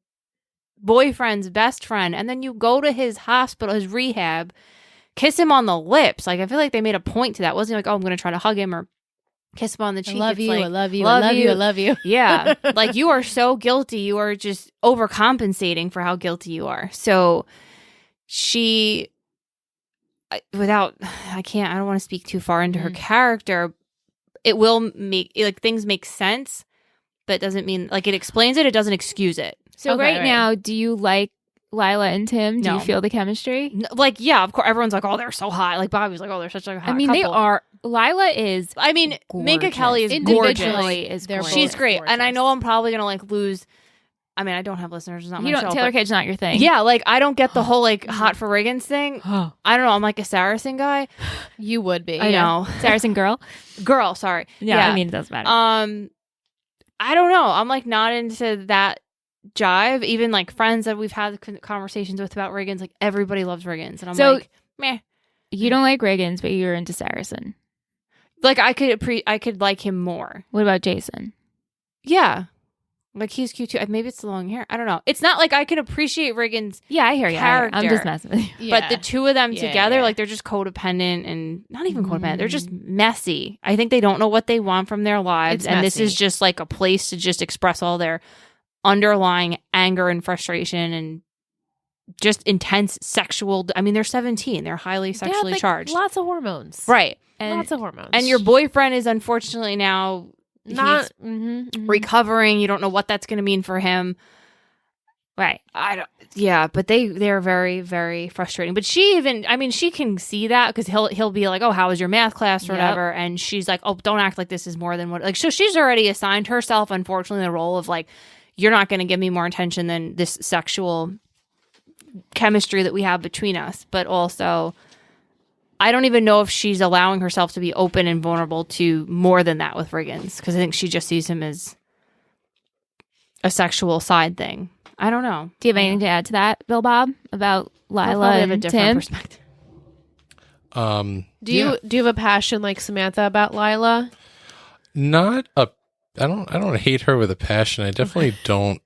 boyfriend's best friend, and then you go to his hospital, his rehab, kiss him on the lips. Like I feel like they made a point to that. It wasn't like, I'm going to try to hug him or kiss him on the cheek. I love you. Like, I love you. I love you. I love you. Yeah. Like you are so guilty. You are just overcompensating for how guilty you are. So I don't want to speak too far into her character. It will make like things make sense, but it doesn't mean like it explains it. It doesn't excuse it. So right now, do you like Lila and Tim? Do you feel the chemistry? No, like, yeah, of course. Everyone's like, they're so hot. Like Bobby's like, they're such a hot couple. They are. Lila is. I mean, Minka Kelly is gorgeous. She's great. And I know I'm probably going to like lose. I mean, I don't have listeners. It's not my show. Taylor Kitsch's not your thing. Yeah, like I don't get the whole like hot for Riggins thing. I don't know. I'm like a Saracen guy. You would be. I know. Saracen girl. Girl, sorry. Yeah, I mean, it doesn't matter. I don't know. I'm like not into that jive. Even like friends that we've had conversations with about Riggins, like everybody loves Riggins, and I'm like, meh. you don't like Riggins, but you're into Saracen. Like I could like him more. What about Jason? Yeah. Like he's cute too. Maybe it's the long hair. I don't know. It's not like I can appreciate Riggins. Yeah, I hear you. I'm just messing with you. But the two of them together, like they're just codependent and not even codependent. They're just messy. I think they don't know what they want from their lives. And this is just like a place to just express all their underlying anger and frustration and just intense sexual. I mean, they're 17. They're highly sexually charged. Lots of hormones. Right. And, lots of hormones. And your boyfriend is unfortunately now not recovering. You don't know what that's going to mean for him. Right. But they're very, very frustrating. But she can see that because he'll be like, oh, how was your math class or whatever? And she's like, oh, don't act like this is more than what, like, so she's already assigned herself, unfortunately, the role of like, you're not going to give me more attention than this sexual chemistry that we have between us. But also, I don't even know if she's allowing herself to be open and vulnerable to more than that with Riggins, because I think she just sees him as a sexual side thing. I don't know. Do you have anything to add to that, Bill Bob, about Lila and have a different Tim? Perspective. Do you have a passion like Samantha about Lila? I don't hate her with a passion. I definitely don't.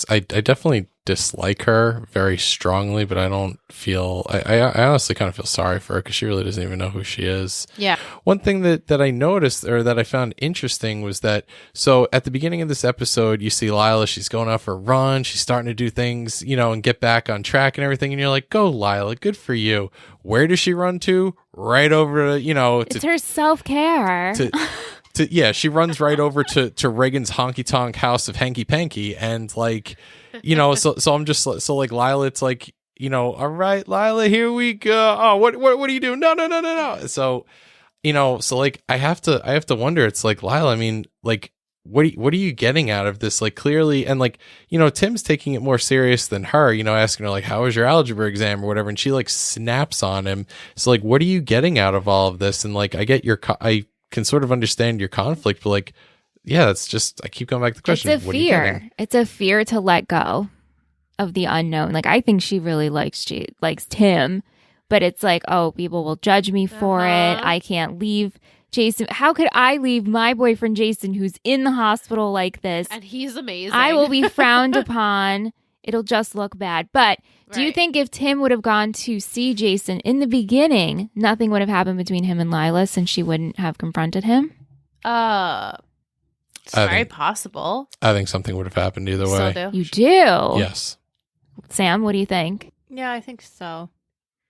I definitely dislike her very strongly, but I don't feel. I honestly kind of feel sorry for her because she really doesn't even know who she is. Yeah. One thing that I noticed or that I found interesting was that so at the beginning of this episode, you see Lila. She's going out for a run. She's starting to do things, and get back on track and everything. And you're like, "Go, Lila! Good for you." Where does she run to? Right over to It's her self-care. She runs right over to Reagan's honky tonk house of hanky panky, and like, so I'm just so like Lila, it's like, all right, Lila, here we go. Oh, what do you do? No. So, so like I have to wonder. It's like, Lila, I mean, like, what are you getting out of this? Like, clearly, and like, Tim's taking it more serious than her. Asking her like, how was your algebra exam or whatever, and she like snaps on him. So like, what are you getting out of all of this? And like, I can sort of understand your conflict, but like, yeah, that's just, I keep going back to the question. It's a fear. It's a fear to let go of the unknown. Like, I think she really likes Tim, but it's like, oh, people will judge me for it. I can't leave Jason. How could I leave my boyfriend Jason, who's in the hospital like this? And he's amazing. I will be frowned upon. It'll just look bad. But do you think if Tim would have gone to see Jason in the beginning, nothing would have happened between him and Lila since she wouldn't have confronted him? It's very possible. I think something would have happened either way. So You do? Yes. Sam, what do you think? Yeah, I think so.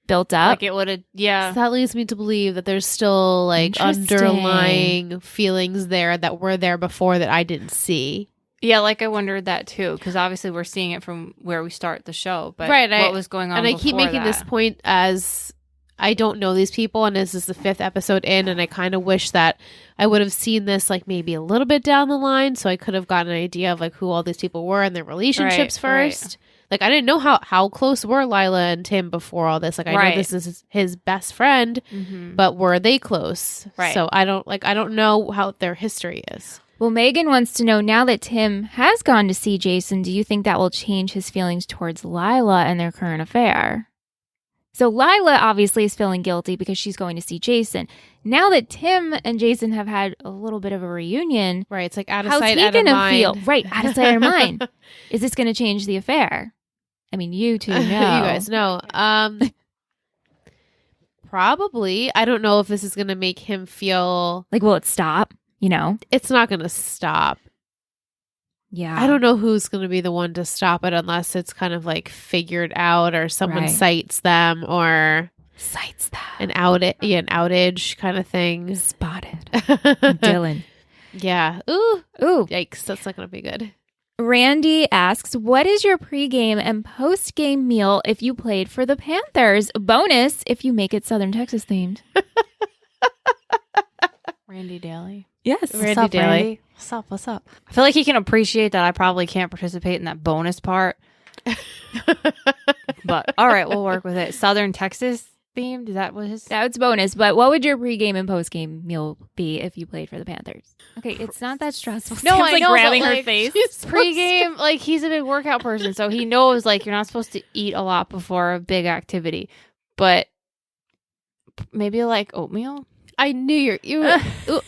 Built up? Like it would have, yeah. So that leads me to believe that there's still like underlying feelings there that were there before that I didn't see. Yeah, like I wondered that too, because obviously we're seeing it from where we start the show, but what was going on and I keep making this point as I don't know these people, and this is the 5th episode in, and I kind of wish that I would have seen this like maybe a little bit down the line, so I could have gotten an idea of like who all these people were and their relationships first. Right. Like I didn't know how close were Lila and Tim before all this. Like I know this is his best friend, but were they close? Right. So I don't know how their history is. Well, Megan wants to know, now that Tim has gone to see Jason, do you think that will change his feelings towards Lila and their current affair? So Lila obviously is feeling guilty because she's going to see Jason. Now that Tim and Jason have had a little bit of a reunion, right? It's like out of sight, out of mind. How's he going to feel? Right, out of sight, out of mind. Is this going to change the affair? I mean, you two know. You guys know. Probably. I don't know if this is going to make him feel like, will it stop? It's not going to stop. Yeah. I don't know who's going to be the one to stop it unless it's kind of like figured out or someone cites them or an outage kind of thing. Spotted. Dylan. Yeah. Ooh. Yikes. That's not going to be good. Randy asks, what is your pregame and postgame meal if you played for the Panthers? Bonus if you make it Southern Texas themed. Randy Daly. Yes. Randy Daly. Randy? What's up? I feel like he can appreciate that I probably can't participate in that bonus part. But all right, we'll work with it. Southern Texas themed? Is that what his? Yeah, it's bonus. But what would your pregame and postgame meal be if you played for the Panthers? Okay, it's not that stressful. No, Sam's, I know, grabbing but, her like, face. Pregame, like he's a big workout person, so he knows like you're not supposed to eat a lot before a big activity. But maybe like oatmeal. I knew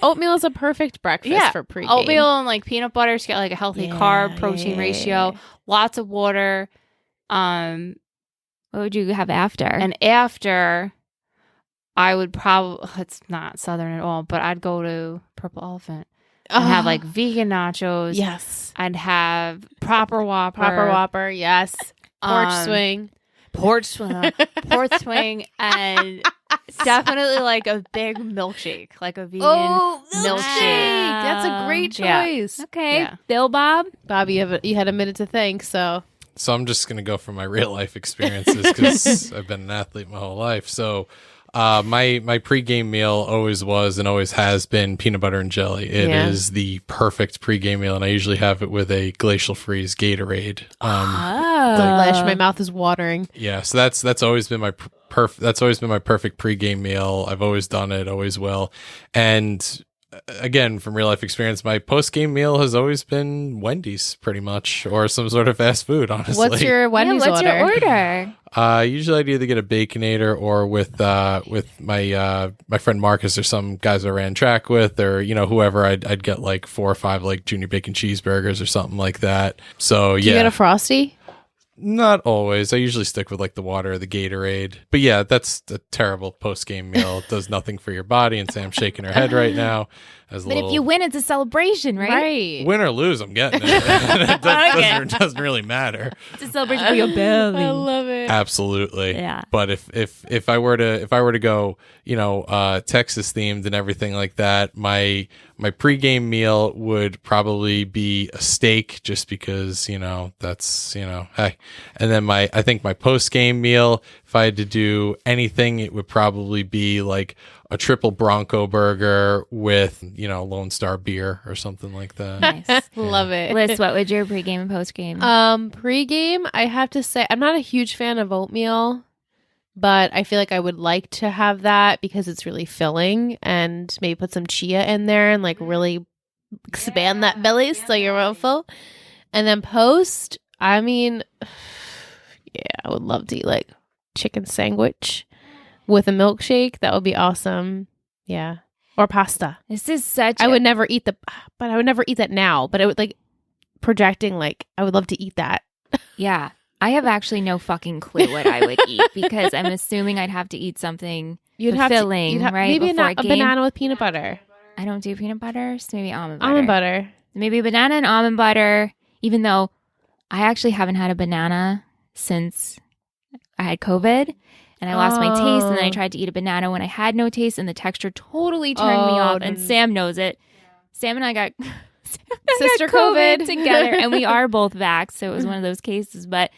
oatmeal is a perfect breakfast for pregame. Oatmeal and like peanut butter to get like a healthy carb protein ratio. Yeah. Lots of water. What would you have after? And after, I would probably, it's not Southern at all, but I'd go to Purple Elephant and have like vegan nachos. Yes. I'd have proper Whopper. Yes. Porch swing. Porch swing, and definitely like a big milkshake, like a vegan milkshake. That's a great Yeah. choice. Okay. Yeah. Bill Bob? Bobby, you had a minute to think, so. So I'm just going to go from my real life experiences because I've been an athlete my whole life. So my pregame meal always was and always has been peanut butter and jelly. It is the perfect pregame meal, and I usually have it with a glacial freeze Gatorade. Delish. My mouth is watering. Yeah, so that's always been my perfect pregame meal. I've always done it, always will. And again, from real life experience, my post game meal has always been Wendy's, pretty much, or some sort of fast food. Honestly, What's your Wendy's what's order? your order? Usually I'd either get a Baconator or with my friend Marcus or some guys I ran track with, or whoever. I'd get like 4 or 5 like junior bacon cheeseburgers or something like that. So Do you get a Frosty? Not always. I usually stick with like the water or the Gatorade. But yeah, that's a terrible post-game meal. It does nothing for your body. And Sam's shaking her head right now. But if you win, it's a celebration, right? Right. Win or lose, I'm getting it. It doesn't really matter. It's a celebration for your belly. I love it. Absolutely. Yeah. But if I were to go, Texas themed and everything like that, my pregame meal would probably be a steak, just because that's hey. And then I think my post-game meal, if I had to do anything, it would probably be like a triple Bronco burger with Lone Star beer or something like that. Nice. Love it. Liz, what would your pregame and postgame? Pregame, I have to say, I'm not a huge fan of oatmeal, but I feel like I would like to have that because it's really filling, and maybe put some chia in there and like really expand that belly so you're real full. And then post, I mean, yeah, I would love to eat like chicken sandwich with a milkshake. That would be awesome. Yeah. Or pasta. This is such I would never eat but I would never eat that now, but I would like projecting like I would love to eat that. Yeah. I have actually no fucking clue what I would eat, because I'm assuming I'd have to eat something filling, right? Maybe before a banana with peanut butter. I don't do peanut butter, so maybe almond butter. Almond butter. Maybe a banana and almond butter, even though I actually haven't had a banana since I had COVID. And I lost my taste, and then I tried to eat a banana when I had no taste, and the texture totally turned me off. And Sam knows it. Sam and I got Sister COVID COVID together, and we are both vaxxed, so it was one of those cases. But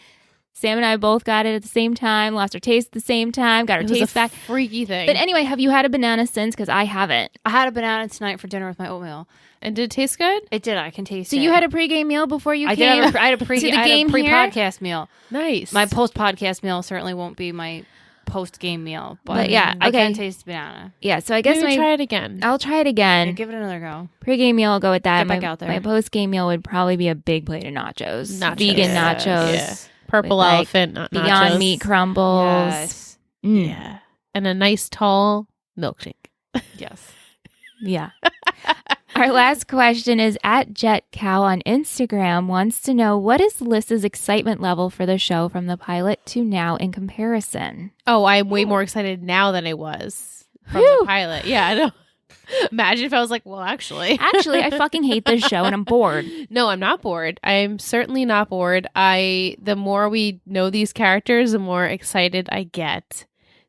Sam and I both got it at the same time, lost our taste at the same time, got our taste back. Freaky thing. But anyway, have you had a banana since? Because I haven't. I had a banana tonight for dinner with my oatmeal. And did it taste good? It did. I can taste So it. you had a pregame meal before you I came? did. I had a pre-podcast meal. Nice. My post-podcast meal certainly won't be my post-game meal, But yeah, I okay. can taste banana. Yeah, so I guess Maybe try it again. I'll try it again. Yeah, give it another go. Pre-game meal, I'll go with that. Get back out there. My post-game meal would probably be a big plate of nachos. Nachos. Vegan Yes. nachos. Yeah. Purple with, like, elephant nachos. Beyond Meat crumbles. Yes. Mm. Yeah. And a nice tall milkshake. Yes. Yeah. Our last question is at JetCow on Instagram wants to know, what is Lys's excitement level for the show from the pilot to now in comparison? Oh, I'm way more excited now than I was from the pilot. Yeah, I know. Imagine if I was like, well, actually. Actually, I fucking hate this show and I'm bored. No, I'm not bored. I'm certainly not bored. The more we know these characters, the more excited I get.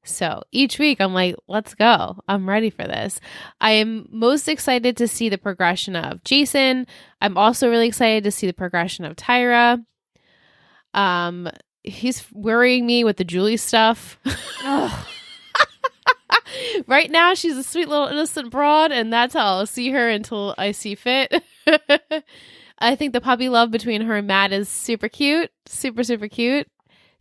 So each week I'm like, let's go. I'm ready for this. I am most excited to see the progression of Jason. I'm also really excited to see the progression of Tyra. He's worrying me with the Julie stuff. Right now, she's a sweet little innocent broad, and that's how I'll see her until I see fit. I think the puppy love between her and Matt is super cute. Super, super cute.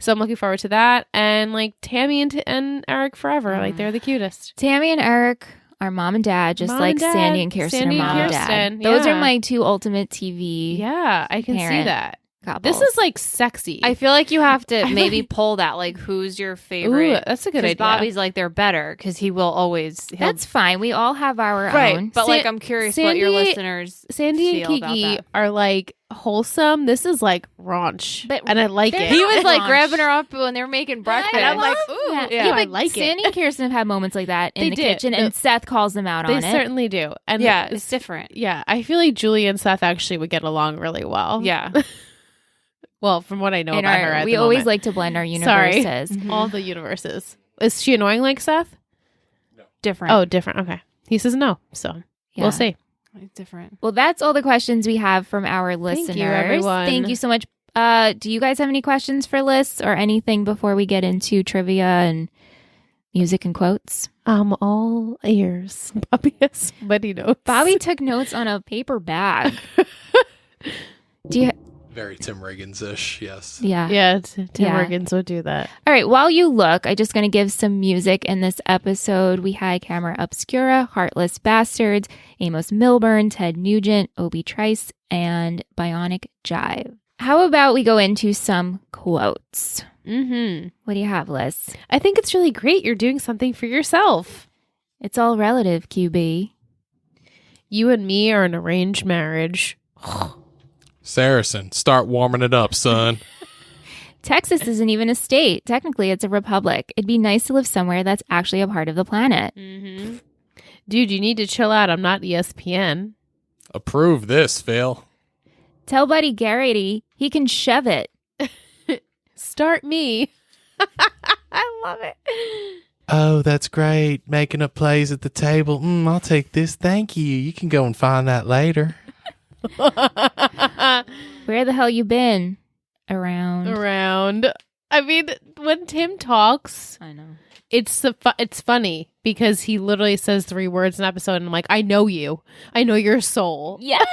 So I'm looking forward to that. And like Tammy and Eric forever. Like they're the cutest. Tammy and Eric are mom and dad, just Mom like and dad. Sandy and Kirsten Sandy are and mom and Kirsten, dad. Those yeah. are my two ultimate TV. Yeah, I can see Parent. that. couples. This is like sexy. I feel like you have to I maybe like- pull that. Like, who's your favorite? Ooh, that's a good 'Cause idea. Bobby's like, they're better because he will always. That's fine. We all have our right. own. But like, I'm curious what your Sandy- listeners Sandy and feel about Kiki that. are like wholesome. This is like raunch, But and I like they're it. He was like Raunch. grabbing her up when they were making breakfast. And I'm like, love ooh, that. yeah, I but like Sandy it. and Kirsten have had moments like that in They the did. kitchen, and Seth calls them out They on it. certainly do. And yeah, it's different. yeah, I feel like Julie and Seth actually would get along really well. Yeah. Well, from what I know In about our- her, at we the always moment. like to blend our Sorry. universes. Mhm. all the universes. Is she annoying like Seth? Different. Oh, different. Okay. He says no, so Yeah. we'll see. It's different. Well, that's all the questions we have from our listeners. you, everyone. Thank you so much. Do you guys have any questions for lists or anything before we get into trivia and music and quotes? I'm all ears. Bobby has many notes. Bobby took notes on a paper bag. Do you? Very Tim Riggins-ish, yes. Yeah. Yeah, Tim Yeah. Riggins would do that. All right. While you look, I'm just going to give some music in this episode. We had Camera Obscura, Heartless Bastards, Amos Milburn, Ted Nugent, Obi Trice, and Bionic Jive. How about we go into some quotes? Mm-hmm. What do you have, Liz? I think it's really great you're doing something for yourself. It's all relative, QB. You and me are an arranged marriage. Saracen, start warming it up, son. Texas isn't even a state. Technically, it's a republic. It'd be nice to live somewhere that's actually a part of the planet. Mm-hmm. Dude, you need to chill out. I'm not ESPN. Approve this, Phil. Tell Buddy Garrity he can shove it. Start me. I love it. Oh, that's great. Making up plays at the table. I'll take this. Thank you. You can go and find that later. Where the hell you been? Around. I mean, when Tim talks, I know. it's funny because he literally says 3 words an episode, and I'm like, I know you. I know your soul. Yes.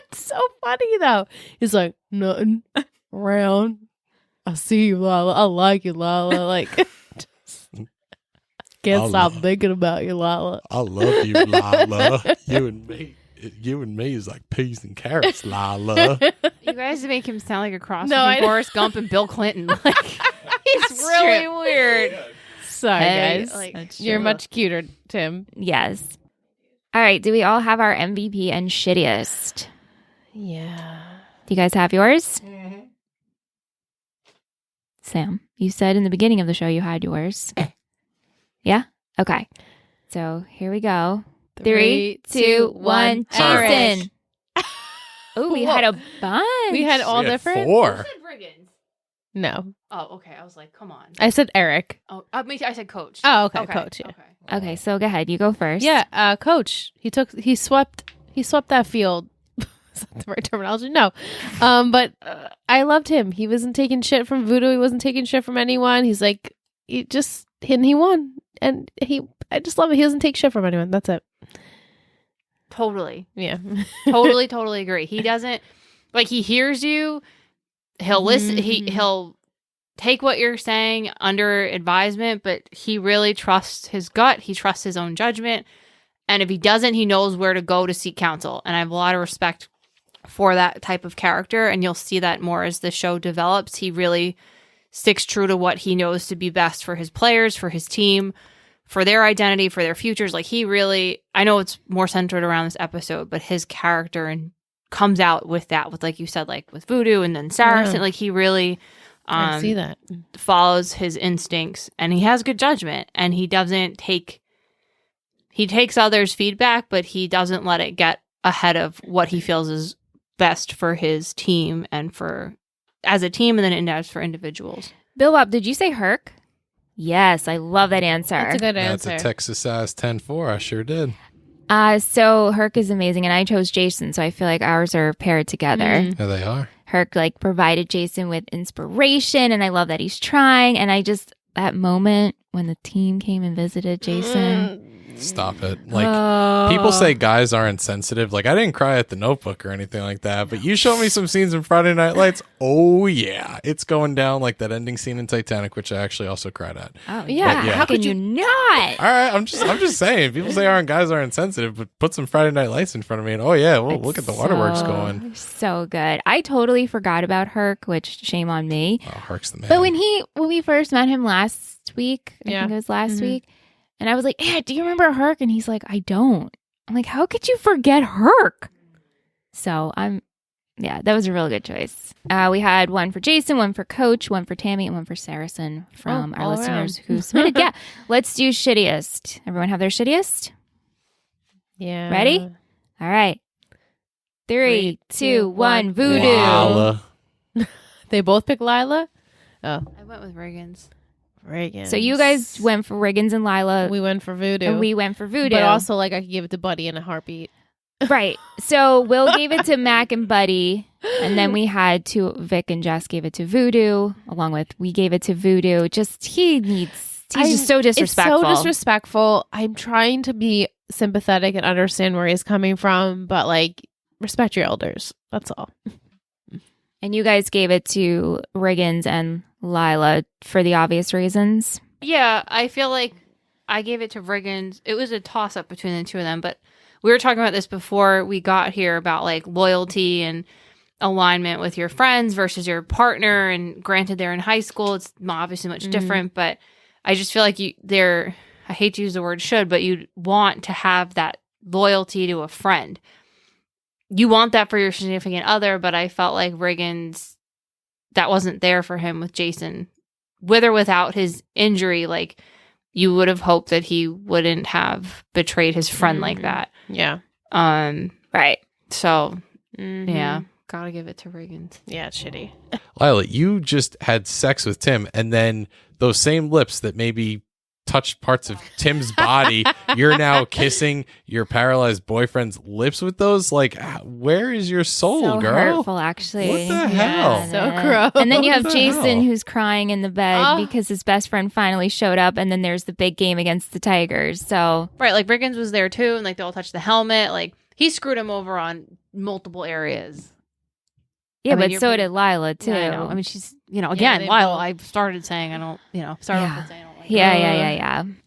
It's so funny though. He's like, nothing. Around. I see you, Lala. I like you, Lala. Like, can't stop thinking about you, Lala. I love you, Lala. You and me is like peas and carrots, Lala. You guys make him sound like a cross No, I between know. Forrest Gump and Bill Clinton. Like, he's really weird. Sorry, Hey, guys. like, that's You're true. much cuter, Tim. Yes. All right. Do we all have our MVP and shittiest? Yeah. Do you guys have yours? Sam, you said in the beginning of the show you had yours. Yeah? Okay. So here we go. 3, 2, 1. Eric. Jason. Oh, we had a bunch. We had all We had different. 4. No, Oh, okay. I was like, come on. I said Eric. Oh, I said coach. Oh, okay, coach. Yeah. Okay. Okay, so go ahead. You go first. Yeah, coach. He swept that field. Is that the right terminology? No. But I loved him. He wasn't taking shit from Voodoo. He wasn't taking shit from anyone. He's like, he won. And I just love it. He doesn't take shit from anyone. That's it. Totally. Yeah. Totally agree. He doesn't, like, he hears you. He'll listen. Mhm. He'll take what you're saying under advisement, but he really trusts his gut. He trusts his own judgment. And if he doesn't, he knows where to go to seek counsel. And I have a lot of respect for that type of character. And you'll see that more as the show develops. He really sticks true to what he knows to be best for his players, for his team, for their identity, for their futures. Like, he really, I know it's more centered around this episode, but his character and comes out with that, with, like you said, like with Voodoo and then Saracen. Yeah. Like, he really I see that. follows his instincts, and he has good judgment, and he takes others' feedback, but he doesn't let it get ahead of what he feels is best for his team and for as a team, and then as for individuals. Bill Bob, did you say Herc? Yes, I love that answer. That's a good That's answer. a Texas size 10-4. I sure did. So Herc is amazing, and I chose Jason, so I feel like ours are paired together. Mhm. There they are. Herc like provided Jason with inspiration, and I love that he's trying. And I just that moment when the team came and visited Jason. Stop it. Like, people say guys aren't sensitive. Like, I didn't cry at the Notebook or anything like that, but you show me some scenes in Friday Night Lights. Oh, yeah. It's going down like that ending scene in Titanic, which I actually also cried at. Oh, yeah. How could you not? All right. I'm just saying. People say guys aren't sensitive, but put some Friday Night Lights in front of me and oh, yeah, well, look at the waterworks going. So good. I totally forgot about Herc, which shame on me. Oh, Herc's the man. But when we first met him last week, I think it was last week, and I was like, "Yeah, do you remember Herc?" And he's like, "I don't." I'm like, "How could you forget Herc?" So that was a real good choice. We had one for Jason, one for Coach, one for Tammy, and one for Saracen from our listeners who submitted. Yeah, let's do shittiest. Everyone have their shittiest? Yeah. Ready? All right. 3, 2, 1. Voodoo. Lala. They both picked Lila? Oh. I went with Reagan's. So you guys went for Riggins and Lila. We went for Voodoo. And we went for Voodoo. But also, like, I could give it to Buddy in a heartbeat. Right. So Will gave it to Mac and Buddy. And then we had Vic and Jess gave it to Voodoo, along with we gave it to Voodoo. He's just so disrespectful. It's so disrespectful. I'm trying to be sympathetic and understand where he's coming from, but, like, respect your elders. That's all. And you guys gave it to Riggins and Lila for the obvious reasons. Yeah, I feel like I gave it to Riggins. It was a toss-up between the two of them, but we were talking about this before we got here about like loyalty and alignment with your friends versus your partner. And granted, they're in high school. It's obviously much different, but I just feel like I hate to use the word should, but you want to have that loyalty to a friend. You want that for your significant other, but I felt like Riggins, that wasn't there for him with Jason. With or without his injury, like, you would have hoped that he wouldn't have betrayed his friend like that. Yeah. Right. So, yeah, gotta give it to Riggins. Yeah, it's shitty. Lila, you just had sex with Tim, and then those same lips that maybe touched parts of Tim's body, you're now kissing your paralyzed boyfriend's lips with those. Like, where is your soul, so girl? Hurtful, actually. What the hell? So gross. And then you have What the Jason hell? who's crying in the bed because his best friend finally showed up, and then there's the big game against the Tigers. So Right, like Riggins was there too, and like they all touched the helmet. Like, he screwed him over on multiple areas. yeah, I mean, but you're so pretty- did Lila too. Yeah, I know. I mean, she's, again, they Lyle, both- I started saying I don't, started off with saying I don't like her.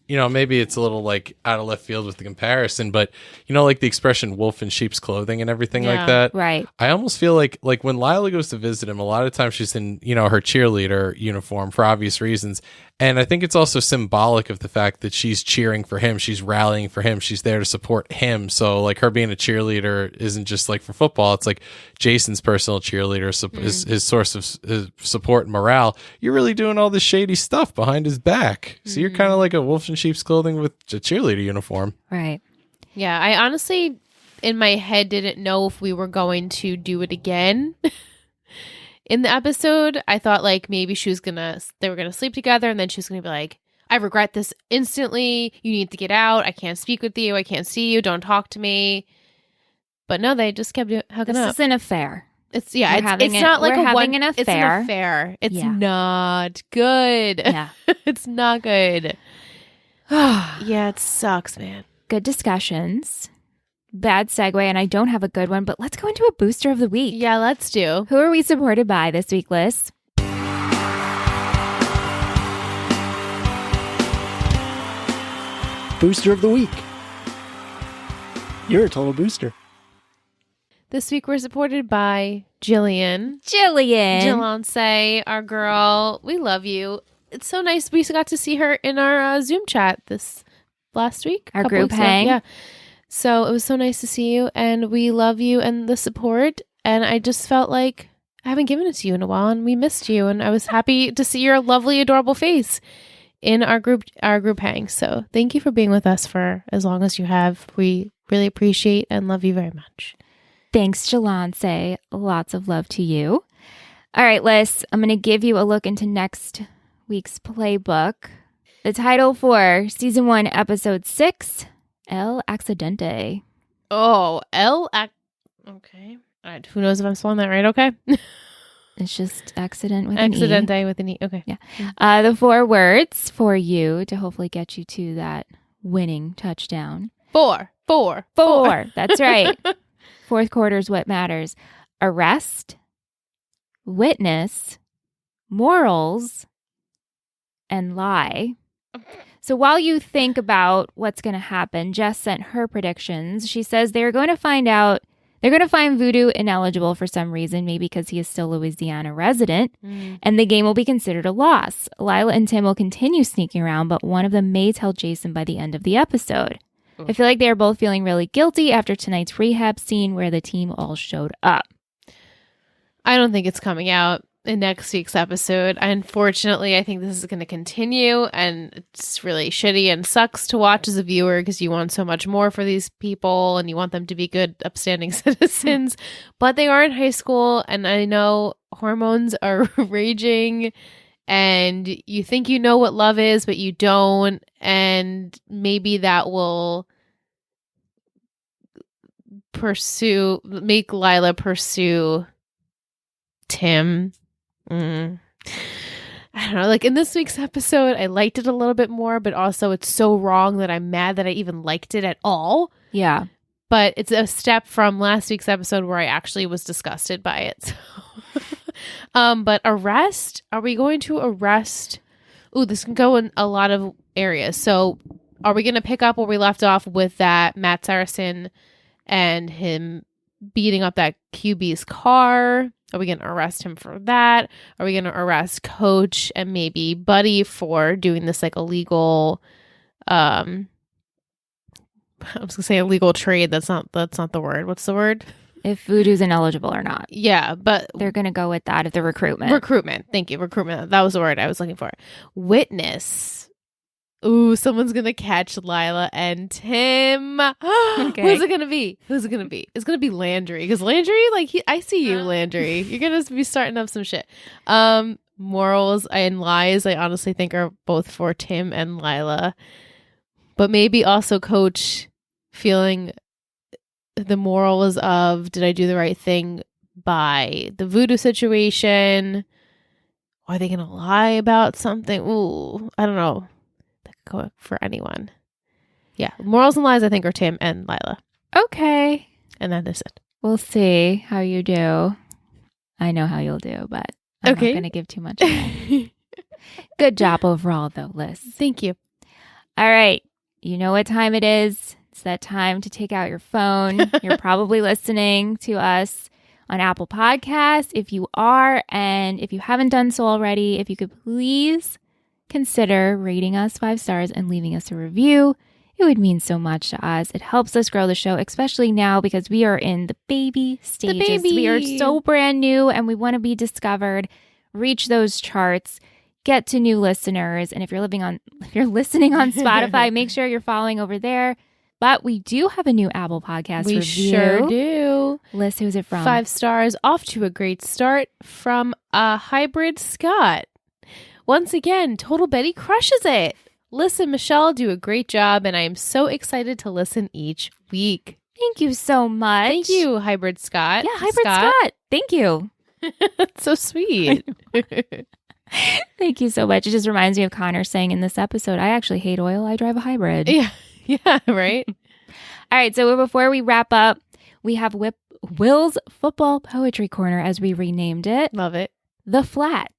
Yeah. Maybe it's a little like out of left field with the comparison, but like the expression wolf in sheep's clothing and everything Yeah. like that. Right. I almost feel like when Lila goes to visit him, a lot of times she's in, her cheerleader uniform for obvious reasons. And I think it's also symbolic of the fact that she's cheering for him. She's rallying for him. She's there to support him. So like her being a cheerleader isn't just like for football. It's like Jason's personal cheerleader, his source of his support and morale. You're really doing all this shady stuff behind his back. So you're kind of like a wolf in sheep's clothing with a cheerleader uniform. Right. Yeah, I honestly, in my head, didn't know if we were going to do it again. In the episode, I thought like maybe they were gonna sleep together, and then she was gonna be like, I regret this instantly. You need to get out. I can't speak with you. I can't see you. Don't talk to me. But no, they just kept hooking This up. is an affair. It's We're it's having not like we're a having one. an It's affair. an affair. It's Yeah. not good. Yeah. It's not good. Yeah, it sucks, man. Good discussions. Bad segue, and I don't have a good one, but let's go into a booster of the week. Yeah, let's do. Who are we supported by this week, Liz? Booster of the week. You're a total booster. This week we're supported by Jillian. Jillian. Our girl. We love you. It's so nice. We got to see her in our Zoom chat this last week. Our couple group weeks ago. hang. Yeah. So it was so nice to see you, and we love you and the support. And I just felt like I haven't given it to you in a while, and we missed you. And I was happy to see your lovely, adorable face in our group hang. So thank you for being with us for as long as you have. We really appreciate and love you very much. Thanks, Jalance. Lots of love to you. All right, Liz, I'm going to give you a look into next week's playbook. The title for Season 1, Episode 6, El Accidente. Oh, okay. All right. Who knows if I'm spelling that right? Okay. It's just accident with an E. Accidente with an E. Okay. The 4 words for you to hopefully get you to that winning touchdown. Four. That's right. Fourth quarter is what matters. Arrest, witness, morals, and lie. So while you think about what's going to happen, Jess sent her predictions. She says they're going to find Voodoo ineligible for some reason, maybe because he is still Louisiana resident, and the game will be considered a loss. Lila and Tim will continue sneaking around, but one of them may tell Jason by the end of the episode. I feel like they are both feeling really guilty after tonight's rehab scene where the team all showed up. I don't think it's coming out in next week's episode. Unfortunately, I think this is going to continue, and it's really shitty and sucks to watch as a viewer because you want so much more for these people and you want them to be good, upstanding citizens. But they are in high school, and I know hormones are raging, and you think you know what love is, but you don't, and maybe that will make Lila pursue Tim. I don't know, like in this week's episode I liked it a little bit more, but also it's so wrong that I'm mad that I even liked it at all. Yeah, but it's a step from last week's episode where I actually was disgusted by it. So. But arrest, are we going to arrest? Ooh, this can go in a lot of areas. So are we going to pick up where we left off with that Matt Saracen and him beating up that QB's car? Are we going to arrest him for that? Are we going to arrest Coach and maybe Buddy for doing this like illegal, I was going to say illegal trade. That's not the word. What's the word? If Voodoo's ineligible or not. Yeah, but they're going to go with that of the recruitment. Recruitment. Thank you. Recruitment. That was the word I was looking for. Witness. Ooh, someone's going to catch Lila and Tim. Okay. Who's it going to be? It's going to be Landry. Because Landry, I see you, Landry. You're going to be starting up some shit. Morals and lies, I honestly think are both for Tim and Lila. But maybe also Coach feeling the morals of, did I do the right thing by the Voodoo situation? Are they going to lie about something? Ooh, I don't know. Go for anyone. Yeah, morals and lies I think are Tim and Lila. Okay, and that is it. We'll see how you do. I know how you'll do, but I'm not going to give too much away. Good job overall though, Liz. Thank you. All right, you know what time it is. It's that time to take out your phone. You're probably listening to us on Apple Podcasts. If you are, and if you haven't done so already, if you could please consider rating us 5 stars and leaving us a review. It would mean so much to us. It helps us grow the show, especially now because we are in the baby stages. We are so brand new and we want to be discovered, reach those charts, get to new listeners. And if you're listening on Spotify, make sure you're following over there. But we do have a new Apple Podcast review. We sure do. Liz, who's it from? 5 stars, off to a great start from Hybrid Scott. Once again, Total Betty crushes it. Liz and Michelle do a great job, and I am so excited to listen each week. Thank you so much. Thank you, Hybrid Scott. Yeah, Hybrid Scott. Thank you. That's so sweet. Thank you so much. It just reminds me of Connor saying in this episode, I actually hate oil. I drive a hybrid. Yeah, right? All right, so before we wrap up, we have Will's Football Poetry Corner, as we renamed it. Love it. The Flat.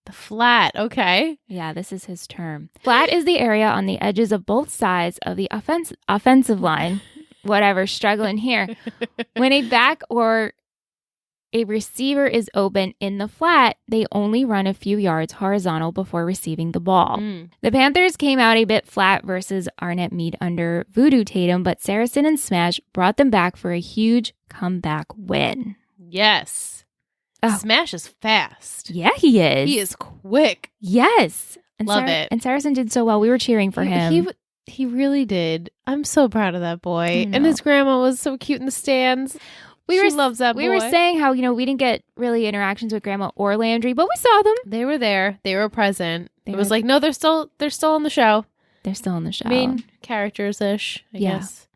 The Flat, okay. Yeah, this is his term. Flat is the area on the edges of both sides of the offensive line. Whatever, struggling here. When a back or a receiver is open in the flat, they only run a few yards horizontal before receiving the ball. The Panthers came out a bit flat versus Arnett Meade under Voodoo Tatum, but Saracen and Smash brought them back for a huge comeback win. Yes. Smash is fast. Yeah, he is. He is quick. Yes. And Love it. And Saracen did so well. We were cheering for him. He really did. I'm so proud of that boy. And his grandma was so cute in the stands. She loves that boy. We were saying how, we didn't get really interactions with Grandma or Landry, but we saw them. They were there. They were present. It was like, no, they're still on the show. They're still on the show. Main characters-ish, I guess.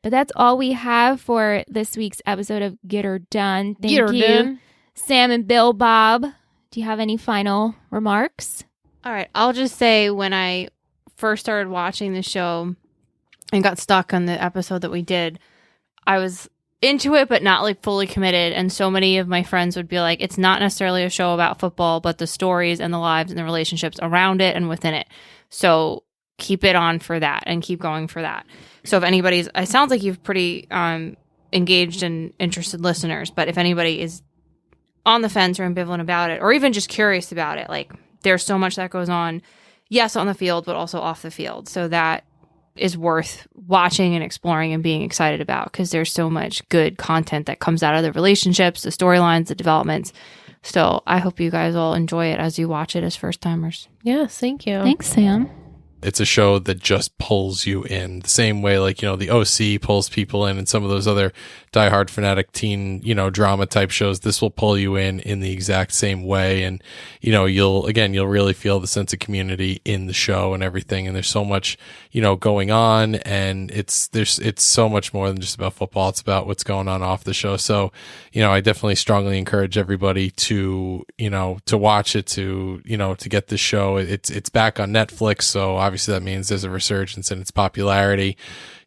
But that's all we have for this week's episode of Git'er Done. Thank you, Sam and Bill Bob. Do you have any final remarks? All right. I'll just say when I first started watching the show, and got stuck on the episode that we did, I was into it, but not like fully committed. And so many of my friends would be like, it's not necessarily a show about football, but the stories and the lives and the relationships around it and within it. So keep it on for that and keep going for that. So if anybody's, it sounds like you've pretty engaged and interested listeners, but if anybody is on the fence or ambivalent about it, or even just curious about it, like there's so much that goes on, yes, on the field, but also off the field. So that is worth watching and exploring and being excited about, because there's so much good content that comes out of the relationships, the storylines, the developments. So I hope you guys all enjoy it as you watch it as first timers. Yes, thank you. Thanks, Sam. It's a show that just pulls you in the same way, like, the OC pulls people in and some of those other diehard fanatic teen, drama type shows. This will pull you in the exact same way. And, you'll really feel the sense of community in the show and everything. And there's so much, going on, and it's so much more than just about football. It's about what's going on off the show. So, I definitely strongly encourage everybody to watch it, to get this show. It's back on Netflix. So obviously that means there's a resurgence in its popularity.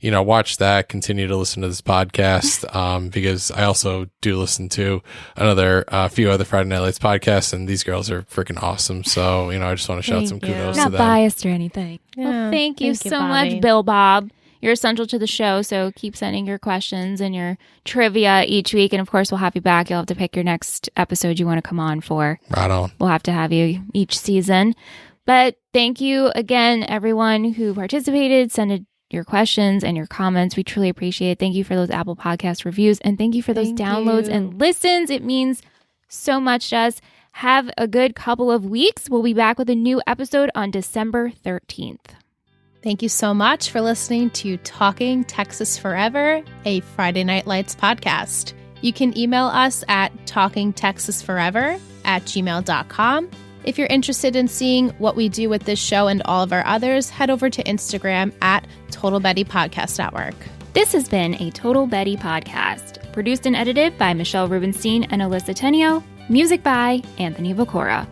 Watch that, continue to listen to this podcast, because I also do listen to a few other Friday Night Lights podcasts, and these girls are freaking awesome. So, I just want to shout some kudos to Not them. biased or anything. Yeah, Well, thank you so Bobby. much, Bill Bob. You're essential to the show, so keep sending your questions and your trivia each week. And of course, we'll have you back. You'll have to pick your next episode you want to come on for. Right on. We'll have to have you each season. But thank you again, everyone who participated, sent your questions and your comments. We truly appreciate it. Thank you for those Apple Podcast reviews, and thank you for those downloads and listens. It means so much to us. Have a good couple of weeks. We'll be back with a new episode on December 13th. Thank you so much for listening to Talking Texas Forever, a Friday Night Lights podcast. You can email us at talkingtexasforever@gmail.com. If you're interested in seeing what we do with this show and all of our others, head over to Instagram at Total Betty Podcast Network. This has been a Total Betty podcast, produced and edited by Michelle Rubenstein and Alyssa Tenio, music by Anthony Vicora.